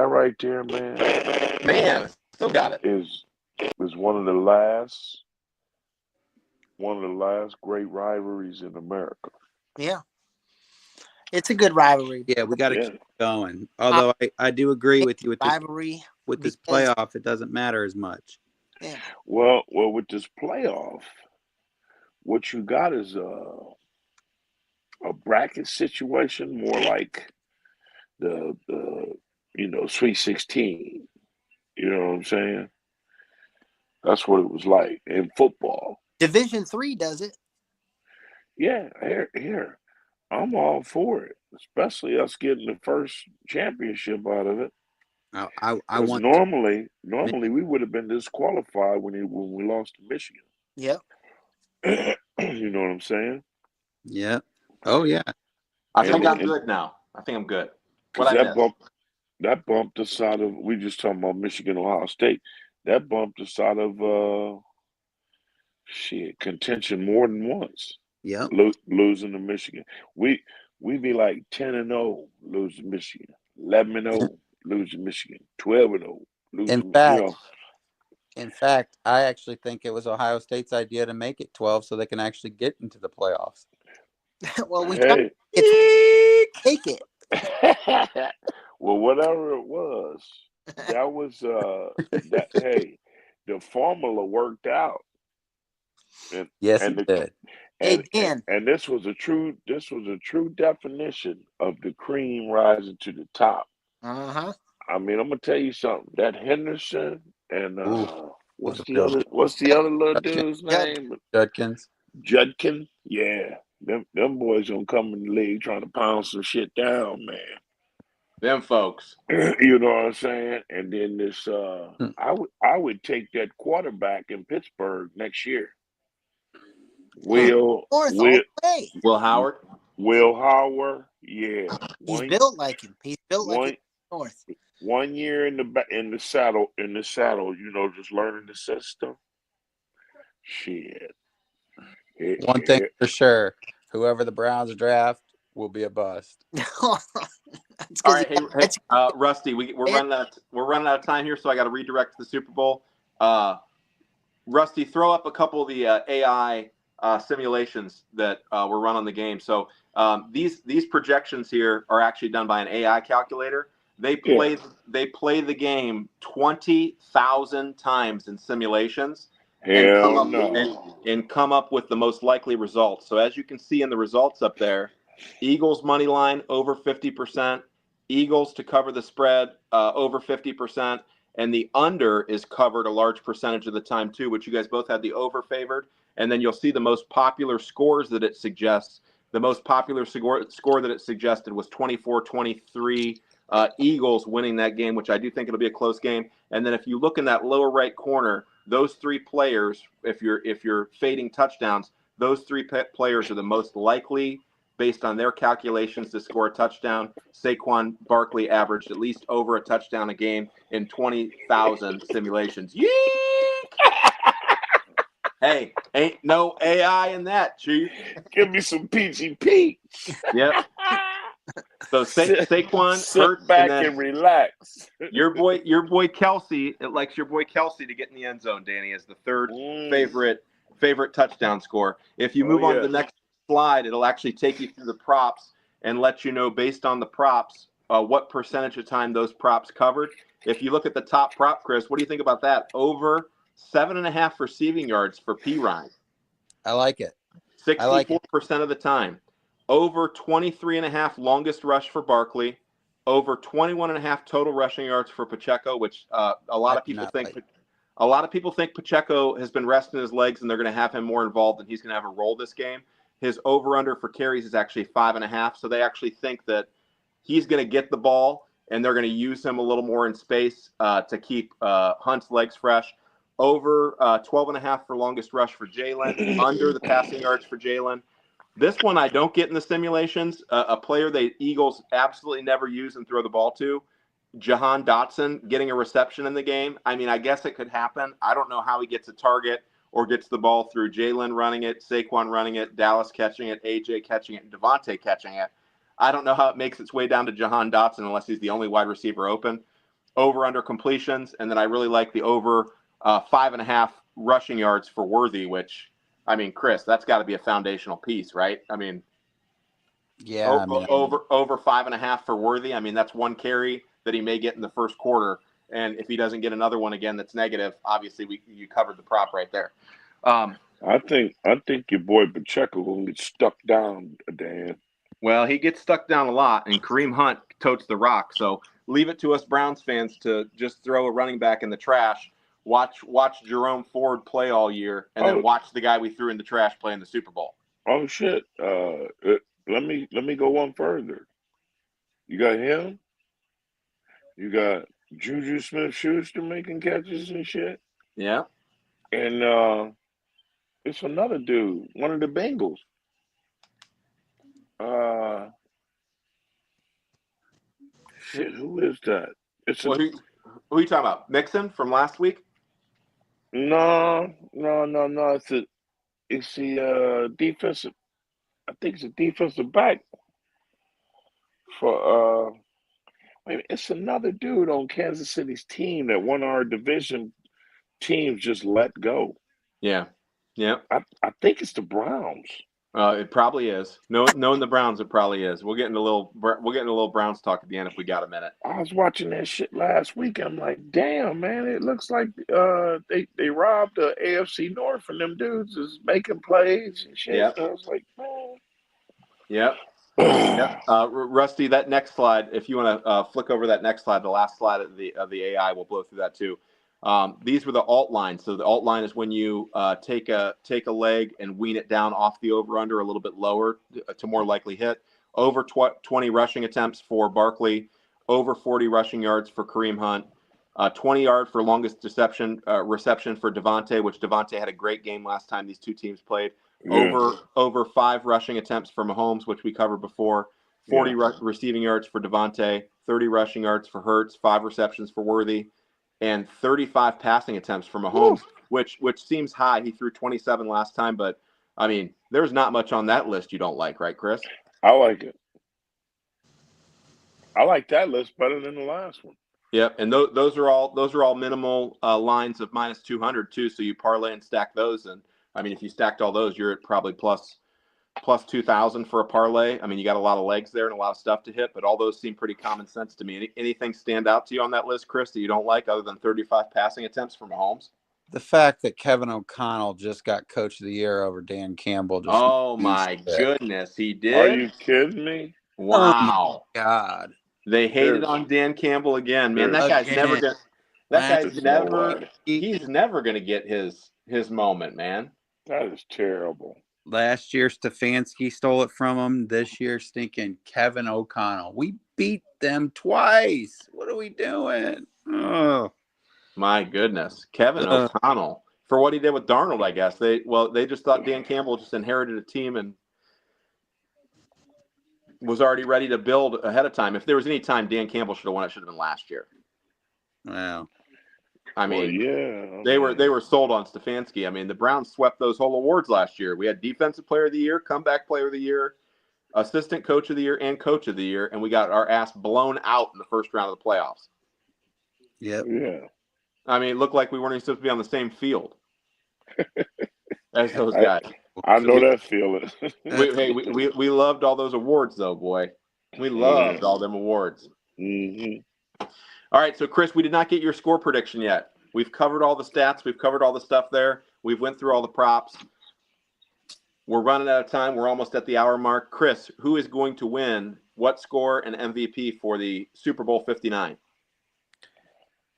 right there, man. Man, still got it. Is one of the last great rivalries in America. Yeah. It's a good rivalry. Yeah, we got to keep going. Although I do agree with you with rivalry. With this playoff, it doesn't matter as much. Yeah. Well, with this playoff, what you got is a bracket situation, more like the Sweet 16. You know what I'm saying? That's what it was like in football. Division III does it. Yeah, here. I'm all for it, especially us getting the first championship out of it. I want normally we would have been disqualified when we lost to Michigan. Yep. You know what I'm saying? Yeah. Oh yeah. I think I'm good now. I think I'm good. That bumped us out of. We just talking about Michigan, Ohio State. That bumped us out of contention more than once. Yeah. Losing to Michigan, we be like 10-0, losing Michigan, 11-0, losing Michigan, 12-0, losing. In fact, I actually think it was Ohio State's idea to make it 12 so they can actually get into the playoffs. Well, we take it. Well, whatever it was, that was that. Hey, the formula worked out. Yes, it did. And this was a true definition of the cream rising to the top. Uh-huh. I mean, I'm gonna tell you something. That Henderson and what's the other little dude's name? Judkins. Yeah, them boys gonna come in the league trying to pound some shit down, man. Them folks. You know what I'm saying? And then this, I would take that quarterback in Pittsburgh next year. Will Howard? Will Howard, yeah. He's built like him. He's built like North. 1 year in the saddle, just learning the system. Shit. One thing for sure, whoever the Browns draft will be a bust. All right, hey, Rusty, we're running out of time here, so I got to redirect to the Super Bowl. Rusty, throw up a couple of the AI simulations that were run on the game. So these projections here are actually done by an AI calculator. They play the game 20,000 times in simulations and come up with the most likely results. So as you can see in the results up there, Eagles money line over 50%, Eagles to cover the spread over 50%, and the under is covered a large percentage of the time too, which you guys both had the over favored. And then you'll see the most popular scores that it suggests. The most popular score that it suggested was 24-23, Eagles winning that game, which I do think it'll be a close game. And then if you look in that lower right corner, those three players, if you're fading touchdowns, those three players are the most likely, based on their calculations, to score a touchdown. Saquon Barkley averaged at least over a touchdown a game in 20,000 simulations. Yee! Hey, ain't no AI in that, Chief. Give me some PGP. Yep. So Saquon, sit Hurts, back and and relax. your boy Kelsey. It likes your boy Kelsey to get in the end zone. Danny is the third favorite touchdown score. If you move on to the next slide, it'll actually take you through the props and let you know, based on the props, what percentage of time those props covered. If you look at the top prop, Chris, what do you think about that? Over 7.5 receiving yards for Pirine. I like it. 64% of the time. Over 23.5 longest rush for Barkley. Over 21.5 total rushing yards for Pacheco, which a lot of people think Pacheco has been resting his legs and they're going to have him more involved and he's going to have a role this game. His over-under for carries is actually 5.5, so they actually think that he's going to get the ball and they're going to use him a little more in space to keep Hunt's legs fresh. Over 12.5 for longest rush for Jalen. Under the passing yards for Jalen. This one I don't get in the simulations. A player the Eagles absolutely never use and throw the ball to. Jahan Dotson getting a reception in the game. I mean, I guess it could happen. I don't know how he gets a target or gets the ball through Jalen running it, Saquon running it, Dallas catching it, AJ catching it, and Devontae catching it. I don't know how it makes its way down to Jahan Dotson unless he's the only wide receiver open. Over under completions, and then I really like the over 5.5 rushing yards for Worthy, which, I mean, Chris, that's got to be a foundational piece, right? I mean, over 5.5 for Worthy. I mean, that's one carry that he may get in the first quarter, and if he doesn't get another one again that's negative, obviously you covered the prop right there. I think your boy Pacheco will get stuck down, Dan. Well, he gets stuck down a lot, and Kareem Hunt totes the rock. So leave it to us Browns fans to just throw a running back in the trash. Watch Jerome Ford play all year, and then watch the guy we threw in the trash play in the Super Bowl. Oh shit! Let me go one further. You got him. You got Juju Smith-Schuster making catches and shit. Yeah. And it's another dude, one of the Bengals. Shit, who is that? Who are you talking about? Mixon from last week? No. It's the defensive. I think it's a defensive back for it's another dude on Kansas City's team that one of our division teams just let go. Yeah. I think it's the Browns. It probably is. Knowing the Browns, it probably is. We'll get into a little Browns talk at the end if we got a minute. I was watching that shit last week. I'm like, damn, man, it looks like they robbed the AFC North and them dudes is making plays and shit. Yep. I was like, man. Yep. Yep. Rusty, that next slide, if you want to flick over that next slide, the last slide of the AI, we'll blow through that too. These were the alt lines. So the alt line is when you take a leg and wean it down off the over-under a little bit lower to more likely hit. Over 20 rushing attempts for Barkley. Over 40 rushing yards for Kareem Hunt. 20 yard for longest reception for Devontae, which Devontae had a great game last time these two teams played. Yeah. Over 5 rushing attempts for Mahomes, which we covered before. 40 receiving yards for Devontae. 30 rushing yards for Hurts. 5 receptions for Worthy. And 35 passing attempts for Mahomes, which seems high. He threw 27 last time, but I mean, there's not much on that list you don't like, right, Chris? I like it. I like that list better than the last one. Yep, and those are all minimal lines of minus 200 too. So you parlay and stack those, and I mean, if you stacked all those, you're at probably plus 2,000 for a parlay. I mean, you got a lot of legs there and a lot of stuff to hit, but all those seem pretty common sense to me. Anything stand out to you on that list, Chris, that you don't like other than 35 passing attempts for Mahomes? The fact that Kevin O'Connell just got Coach of the Year over Dan Campbell. Oh my goodness, he did. Are you kidding me? Wow. Oh my God. They hated on Dan Campbell again, man. That guy's never gonna. That guy's Good never. Lord. He's never going to get his moment, man. That is terrible. Last year, Stefanski stole it from him. This year, stinking Kevin O'Connell. We beat them twice. What are we doing? Oh, My goodness, Kevin O'Connell, for what he did with Darnold, I guess they just thought Dan Campbell just inherited a team and was already ready to build ahead of time. If there was any time Dan Campbell should have won, it should have been last year. wow. I mean, yeah, they were sold on Stefanski. I mean, the Browns swept those whole awards last year. We had Defensive Player of the Year, Comeback Player of the Year, Assistant Coach of the Year, and Coach of the Year, and we got our ass blown out in the first round of the playoffs. Yep. Yeah. I mean, it looked like we weren't even supposed to be on the same field as those guys. I know that feeling. we loved all those awards, though, boy. We loved all them awards. Mm-hmm. All right, so Chris, we did not get your score prediction yet. We've covered all the stats. We've covered all the stuff there. We've went through all the props. We're running out of time. We're almost at the hour mark. Chris, who is going to win what score and MVP for the Super Bowl 59?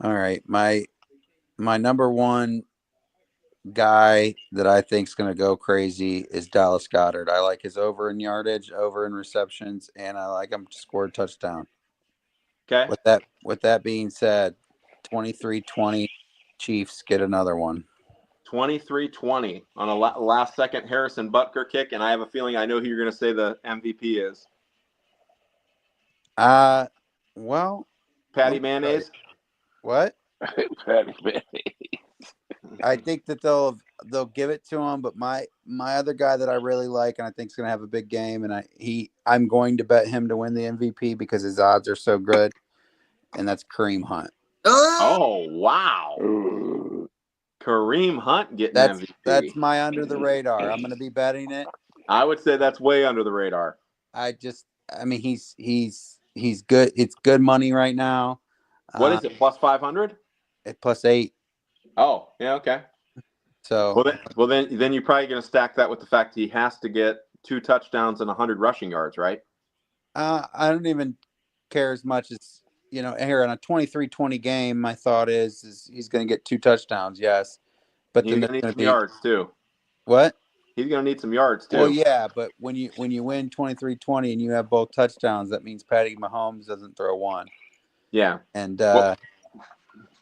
All right. My number one guy that I think is going to go crazy is Dallas Goedert. I like his over in yardage, over in receptions, and I like him to score a touchdown. Okay. With that being said, 23-20 Chiefs get another one. 23-20 on a last-second Harrison Butker kick, and I have a feeling I know who you're going to say the MVP is. Well, Patty Mayonnaise. What? Patty Mayonnaise. I think that they'll give it to him, but my other guy that I really like and I think is going to have a big game, and I'm going to bet him to win the MVP because his odds are so good, and that's Kareem Hunt. Oh wow! Ooh. Kareem Hunt getting MVP. That's my under the radar. I'm going to be betting it. I would say that's way under the radar. I mean, he's good. It's good money right now. What is it? Plus 500? At +8. Oh, yeah, okay. So then you're probably going to stack that with the fact he has to get 2 touchdowns and 100 rushing yards, right? I don't even care as much as here in a 23-20 game. My thought is he's going to get 2 touchdowns, yes, but he's then going to need some yards too. What? He's going to need some yards too. Well, yeah, but when you win 23-20 and you have both touchdowns, that means Patty Mahomes doesn't throw one. Yeah, and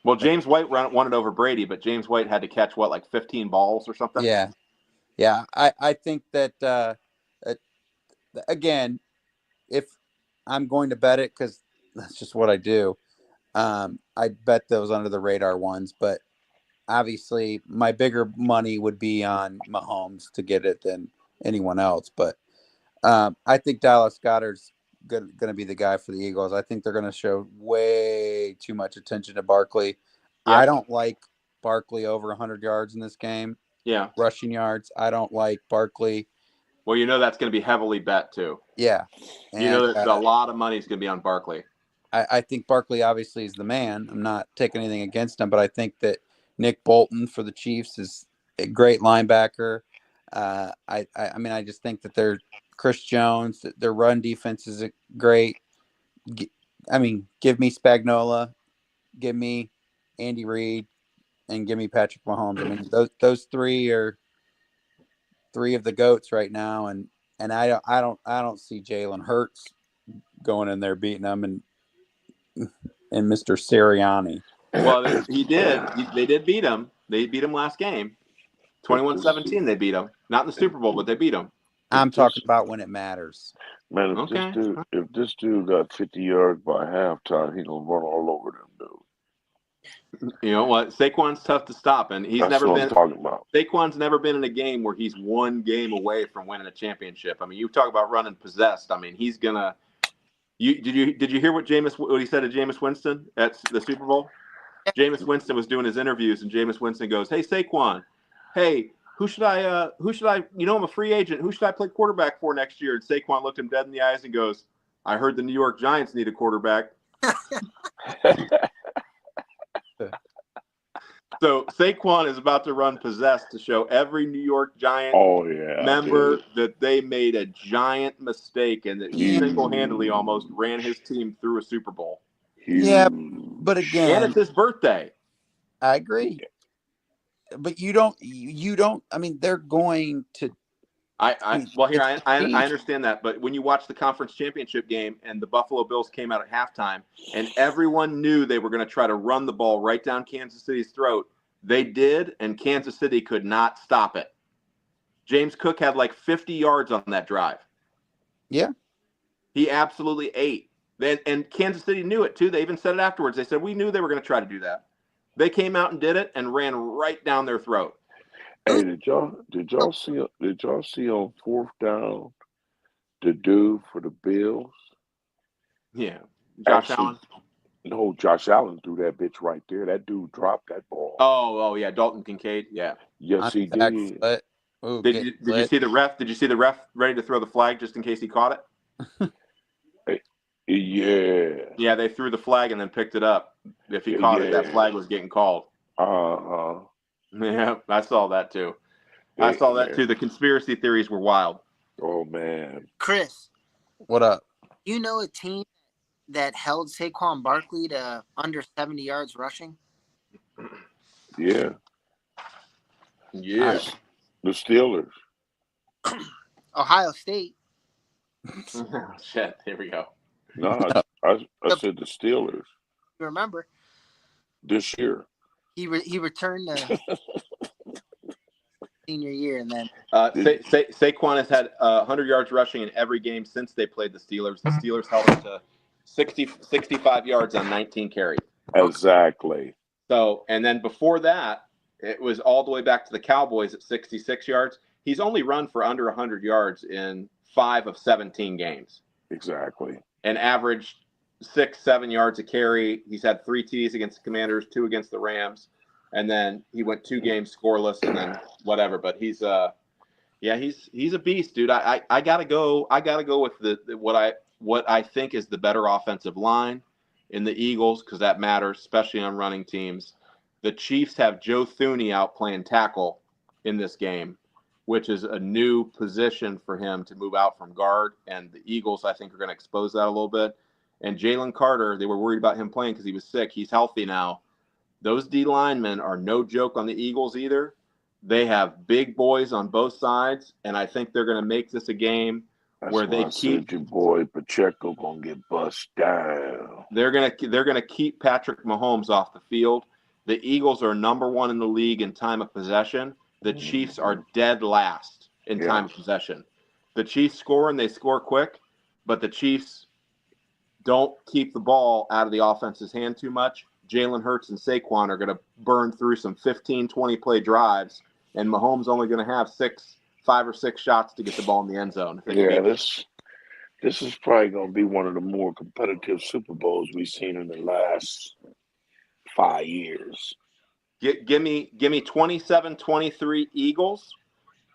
well, James White won it over Brady, but James White had to catch like 15 balls or something. Yeah. I think that again, if I'm going to bet it because that's just what I do, I bet those under the radar ones. But obviously, my bigger money would be on Mahomes to get it than anyone else. But I think Dallas Goedert's going to be the guy for the Eagles. I think they're going to show way too much attention to Barkley. Yeah. I don't like Barkley over 100 yards in this game. Yeah. Rushing yards. I don't like Barkley. Well, that's going to be heavily bet too. Yeah. And, that a lot of money is going to be on Barkley. I think Barkley obviously is the man. I'm not taking anything against him, but I think that Nick Bolton for the Chiefs is a great linebacker. I mean, I just think that they're Chris Jones, their run defense is great. I mean, give me Spagnuolo, give me Andy Reid, and give me Patrick Mahomes. I mean, those 3 are 3 of the GOATs right now, and I don't see Jalen Hurts going in there beating them and Mr. Sirianni. Well, he did. They did beat him. They beat him last game, 21-17. They beat him, not in the Super Bowl, but they beat him. I'm talking about when it matters. Man, if this dude got 50 yards by halftime, he's gonna run all over them dudes. You know what? Saquon's tough to stop, and That's what I'm talking about. Saquon's never been in a game where he's one game away from winning a championship. I mean, you talk about running possessed. I mean, he's gonna. Did you hear what he said to Jameis Winston at the Super Bowl? Jameis Winston was doing his interviews, and Jameis Winston goes, "Hey Saquon, hey, who should I? I'm a free agent. Who should I play quarterback for next year?" And Saquon looked him dead in the eyes and goes, "I heard the New York Giants need a quarterback." So Saquon is about to run possessed to show every New York Giant member that they made a giant mistake and that he single-handedly almost ran his team through a Super Bowl. Yeah, but again, and it's his birthday. I agree. But you don't. I mean, they're going to. Well, here I It's- understand that, but when you watch the conference championship game and the Buffalo Bills came out at halftime and everyone knew they were going to try to run the ball right down Kansas City's throat, they did, and Kansas City could not stop it. James Cook had like 50 yards on that drive. Yeah. He absolutely ate. And Kansas City knew it too. They even said it afterwards. They said, we knew they were going to try to do that. They came out and did it and ran right down their throat. Hey, did y'all see on 4th down the dude for the Bills? Yeah. Josh Actually, Allen. No, Josh Allen threw that bitch right there. That dude dropped that ball. Oh yeah, Dalton Kincaid. Yeah. Yes, he back did. foot. Ooh, Did you see the ref? Did you see the ref ready to throw the flag just in case he caught it? Yeah. Yeah, they threw the flag and then picked it up. If he caught it, that flag was getting called. Yeah, I saw that too. I saw that too. The conspiracy theories were wild. Oh man. Chris, What up? you know a team that held Saquon Barkley to under 70 yards rushing? Yeah. Yeah. The Steelers. Ohio State. Shit. Here we go. No, I said the Steelers You remember? this year. He returned the senior year, and then Saquon has had 100 yards rushing in every game since they played the Steelers. The Steelers held him to 65 yards on 19 carries. Exactly. So, and then before that, it was all the way back to the Cowboys at 66 yards. He's only run for under 100 yards in 5 of 17 games. Exactly. And averaged 6-7 yards a carry. He's had 3 TDs against the Commanders, 2 against the Rams, and then he went 2 games scoreless, and then whatever. But he's a beast, dude. I gotta go with the what I think is the better offensive line in the Eagles, because that matters, especially on running teams. The Chiefs have Joe Thuney out playing tackle in this game, which is a new position for him to move out from guard. And the Eagles, I think, are going to expose that a little bit. And Jalen Carter, they were worried about him playing because he was sick. He's healthy now. Those D linemen are no joke on the Eagles either. They have big boys on both sides, and I think they're going to make this a game where they keep your boy Pacheco gonna get bust down. They're gonna keep Patrick Mahomes off the field. The Eagles are number 1 in the league in time of possession. The Chiefs are dead last in time of possession. The Chiefs score, and they score quick, but the Chiefs don't keep the ball out of the offense's hand too much. Jalen Hurts and Saquon are going to burn through some 15, 20-play drives, and Mahomes only going to have 5 or 6 shots to get the ball in the end zone. Yeah, this is probably going to be one of the more competitive Super Bowls we've seen in the last 5 years. Give me 27-23 Eagles.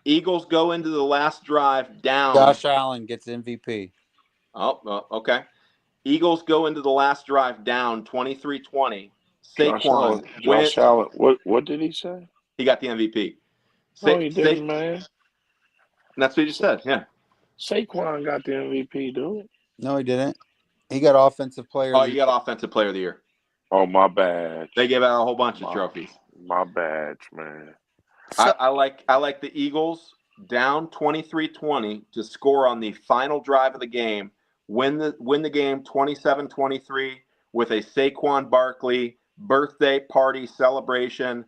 Eagles go into the last drive down. Josh Allen gets MVP. Oh, okay. Eagles go into the last drive down 23-20. Saquon. Josh Allen. What did he say? He got the MVP. No, he didn't, man. That's what you just said. Yeah. Saquon got the MVP, dude. No, he didn't. He got offensive player. Oh, you got offensive player of the year. Oh, my bad. They gave out a whole bunch of trophies. My badge, man. I like the Eagles down 23-20 to score on the final drive of the game, win the game 27-23 with a Saquon Barkley birthday party celebration,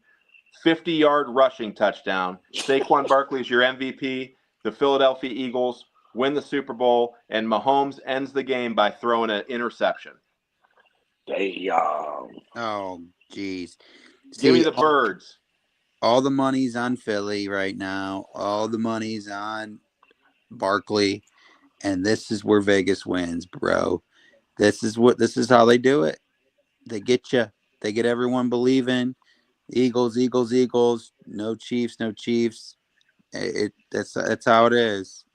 50-yard rushing touchdown. Saquon Barkley is your MVP. The Philadelphia Eagles win the Super Bowl, and Mahomes ends the game by throwing an interception. Oh, geez. Give me the birds. All the money's on Philly right now. All the money's on Barkley, and this is where Vegas wins, bro. This is how they do it. They get you. They get everyone believing. Eagles, Eagles, Eagles. No Chiefs, no Chiefs. That's how it is.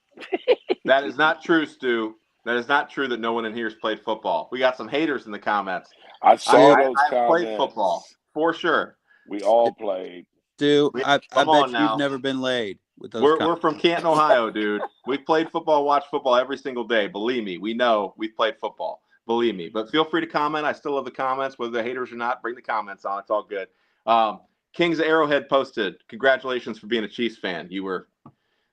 That is not true, Stu. That is not true that no one in here has played football. We got some haters in the comments. I saw those I comments. played football for sure. We all played. Stu, I bet now. you've never been laid with those. We're from Canton, Ohio, dude. We've played football, watched football every single day. Believe me, we know we've played football. Believe me. But feel free to comment. I still love the comments, whether they're haters or not. Bring the comments on. It's all good. Kings Arrowhead posted, congratulations for being a Chiefs fan. You were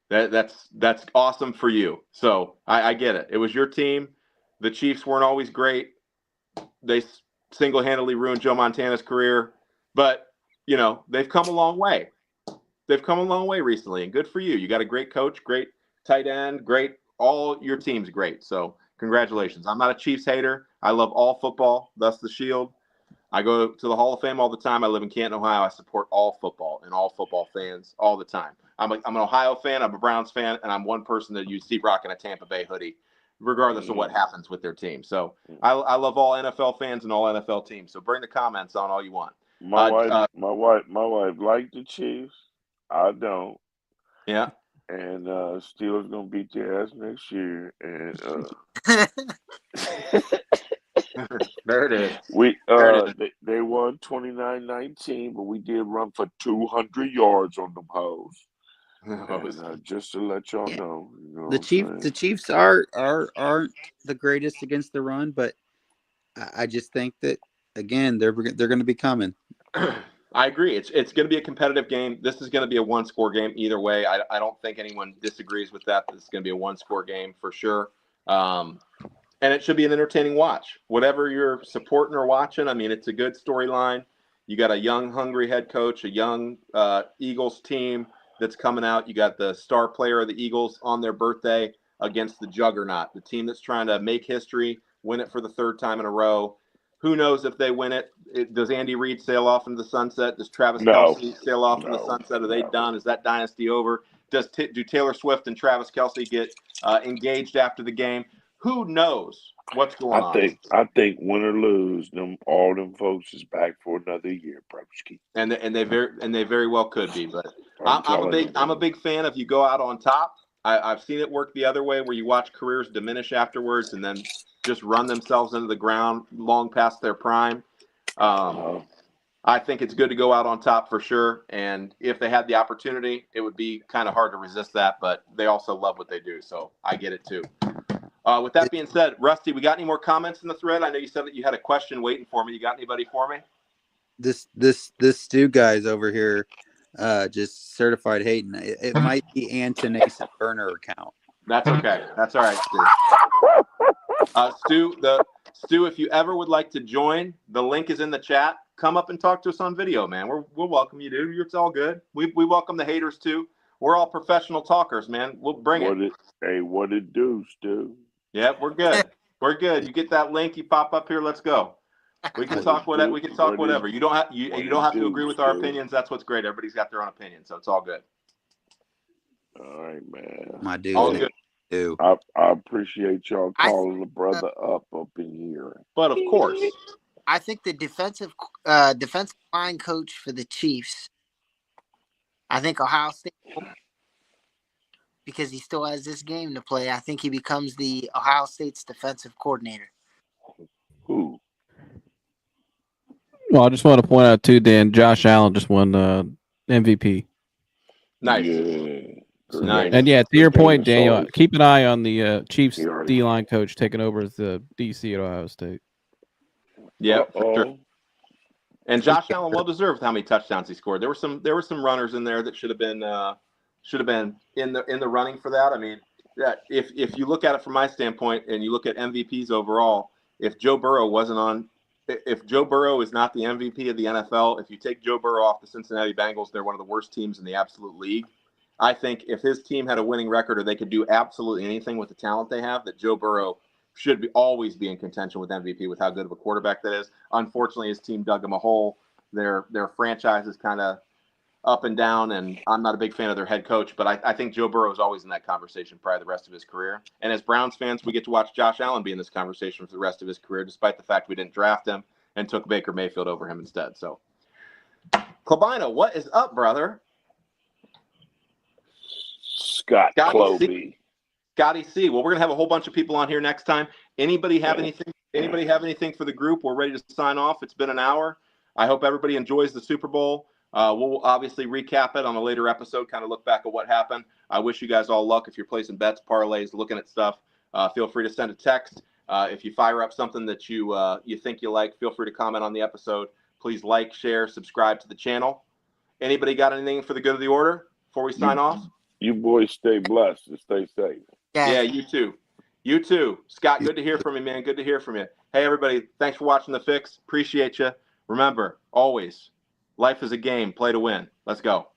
that's awesome for you. So I get it. It was your team. The Chiefs weren't always great. They single-handedly ruined Joe Montana's career, but they've come a long way. They've come a long way recently, and good for you. You got a great coach, great tight end, great. All your team's great. So congratulations. I'm not a Chiefs hater. I love all football, thus the Shield. I go to the Hall of Fame all the time. I live in Canton, Ohio. I support all football and all football fans all the time. I'm an Ohio fan. I'm a Browns fan, and I'm one person that you see rocking a Tampa Bay hoodie, regardless of what happens with their team. So I love all NFL fans and all NFL teams. So bring the comments on all you want. My wife liked the Chiefs. I don't. Yeah. And Steelers gonna beat their ass next year. And there it is. They won 29-19, but we did run for 200 yards on them hoes. And, just to let y'all know, the Chiefs aren't the greatest against the run, but I just think that again they're going to be coming. I agree. It's going to be a competitive game. This is going to be a one-score game either way. I don't think anyone disagrees with that. This is going to be a one-score game for sure. And it should be an entertaining watch. Whatever you're supporting or watching, I mean, it's a good storyline. You got a young, hungry head coach, a young Eagles team that's coming out. You got the star player of the Eagles on their birthday against the juggernaut, the team that's trying to make history, win it for the third time in a row. Who knows if they win it? Does Andy Reid sail off into the sunset? Does Travis Kelce sail off in the sunset? Are they done? Is that dynasty over? Do Taylor Swift and Travis Kelce get engaged after the game? Who knows what's going on? I think win or lose, all them folks is back for another year, Broski. And they very well could be. But I'm a big fan of you go out on top. I've seen it work the other way, where you watch careers diminish afterwards and then just run themselves into the ground long past their prime. I think it's good to go out on top for sure. And if they had the opportunity, it would be kind of hard to resist that. But they also love what they do, so I get it too. With that being said, Rusty, we got any more comments in the thread? I know you said that you had a question waiting for me. You got anybody for me? This Stu guy's over here, just certified hating. It might be Antonason burner account. That's okay. That's all right, Stu. Stu, if you ever would like to join, the link is in the chat. Come up and talk to us on video, man. We'll welcome you, dude. It's all good. We welcome the haters too. We're all professional talkers, man. We'll bring it. What it do, Stu? Yeah, we're good. We're good. You get that link, you pop up here. Let's go. We can talk whatever. We can talk whatever. You don't have to agree with our opinions. That's what's great. Everybody's got their own opinion, so it's all good. All right, man. My dude. All good. I appreciate y'all calling the brother up in here. But of course, I think the defensive line coach for the Chiefs, I think Ohio State, because he still has this game to play, I think he becomes the Ohio State's defensive coordinator. Who? Well, I just want to point out too, Dan, Josh Allen just won MVP. Nice. Yeah. Nice. And yeah, to your point, Daniel, keep an eye on the Chiefs D-line coach taking over as the DC at Ohio State. Yeah, for sure. And Josh Allen, well deserved how many touchdowns he scored. There were some runners in there that should have been in the running for that. I mean, if you look at it from my standpoint and you look at MVPs overall, if Joe Burrow is not the MVP of the NFL, if you take Joe Burrow off the Cincinnati Bengals, they're one of the worst teams in the absolute league. I think if his team had a winning record or they could do absolutely anything with the talent they have, that Joe Burrow should always be in contention with MVP with how good of a quarterback that is. Unfortunately, his team dug him a hole. Their franchise is kind of up and down, and I'm not a big fan of their head coach, but I think Joe Burrow is always in that conversation probably the rest of his career. And as Browns fans, we get to watch Josh Allen be in this conversation for the rest of his career, despite the fact we didn't draft him and took Baker Mayfield over him instead. So, Klobino, what is up, brother? Scotty C. Well, we're gonna have a whole bunch of people on here next time. Anybody have anything? Anybody have anything for the group? We're ready to sign off. It's been an hour. I hope everybody enjoys the Super Bowl. We'll obviously recap it on a later episode, kind of look back at what happened. I wish you guys all luck if you're placing bets, parlays, looking at stuff. Feel free to send a text. If you fire up something that you think you like, feel free to comment on the episode. Please like, share, subscribe to the channel. Anybody got anything for the good of the order before we sign off? You boys stay blessed and stay safe. Yeah, you too. You too. Scott, good to hear from you, man. Good to hear from you. Hey, everybody, thanks for watching The Fix. Appreciate you. Remember, always, life is a game. Play to win. Let's go.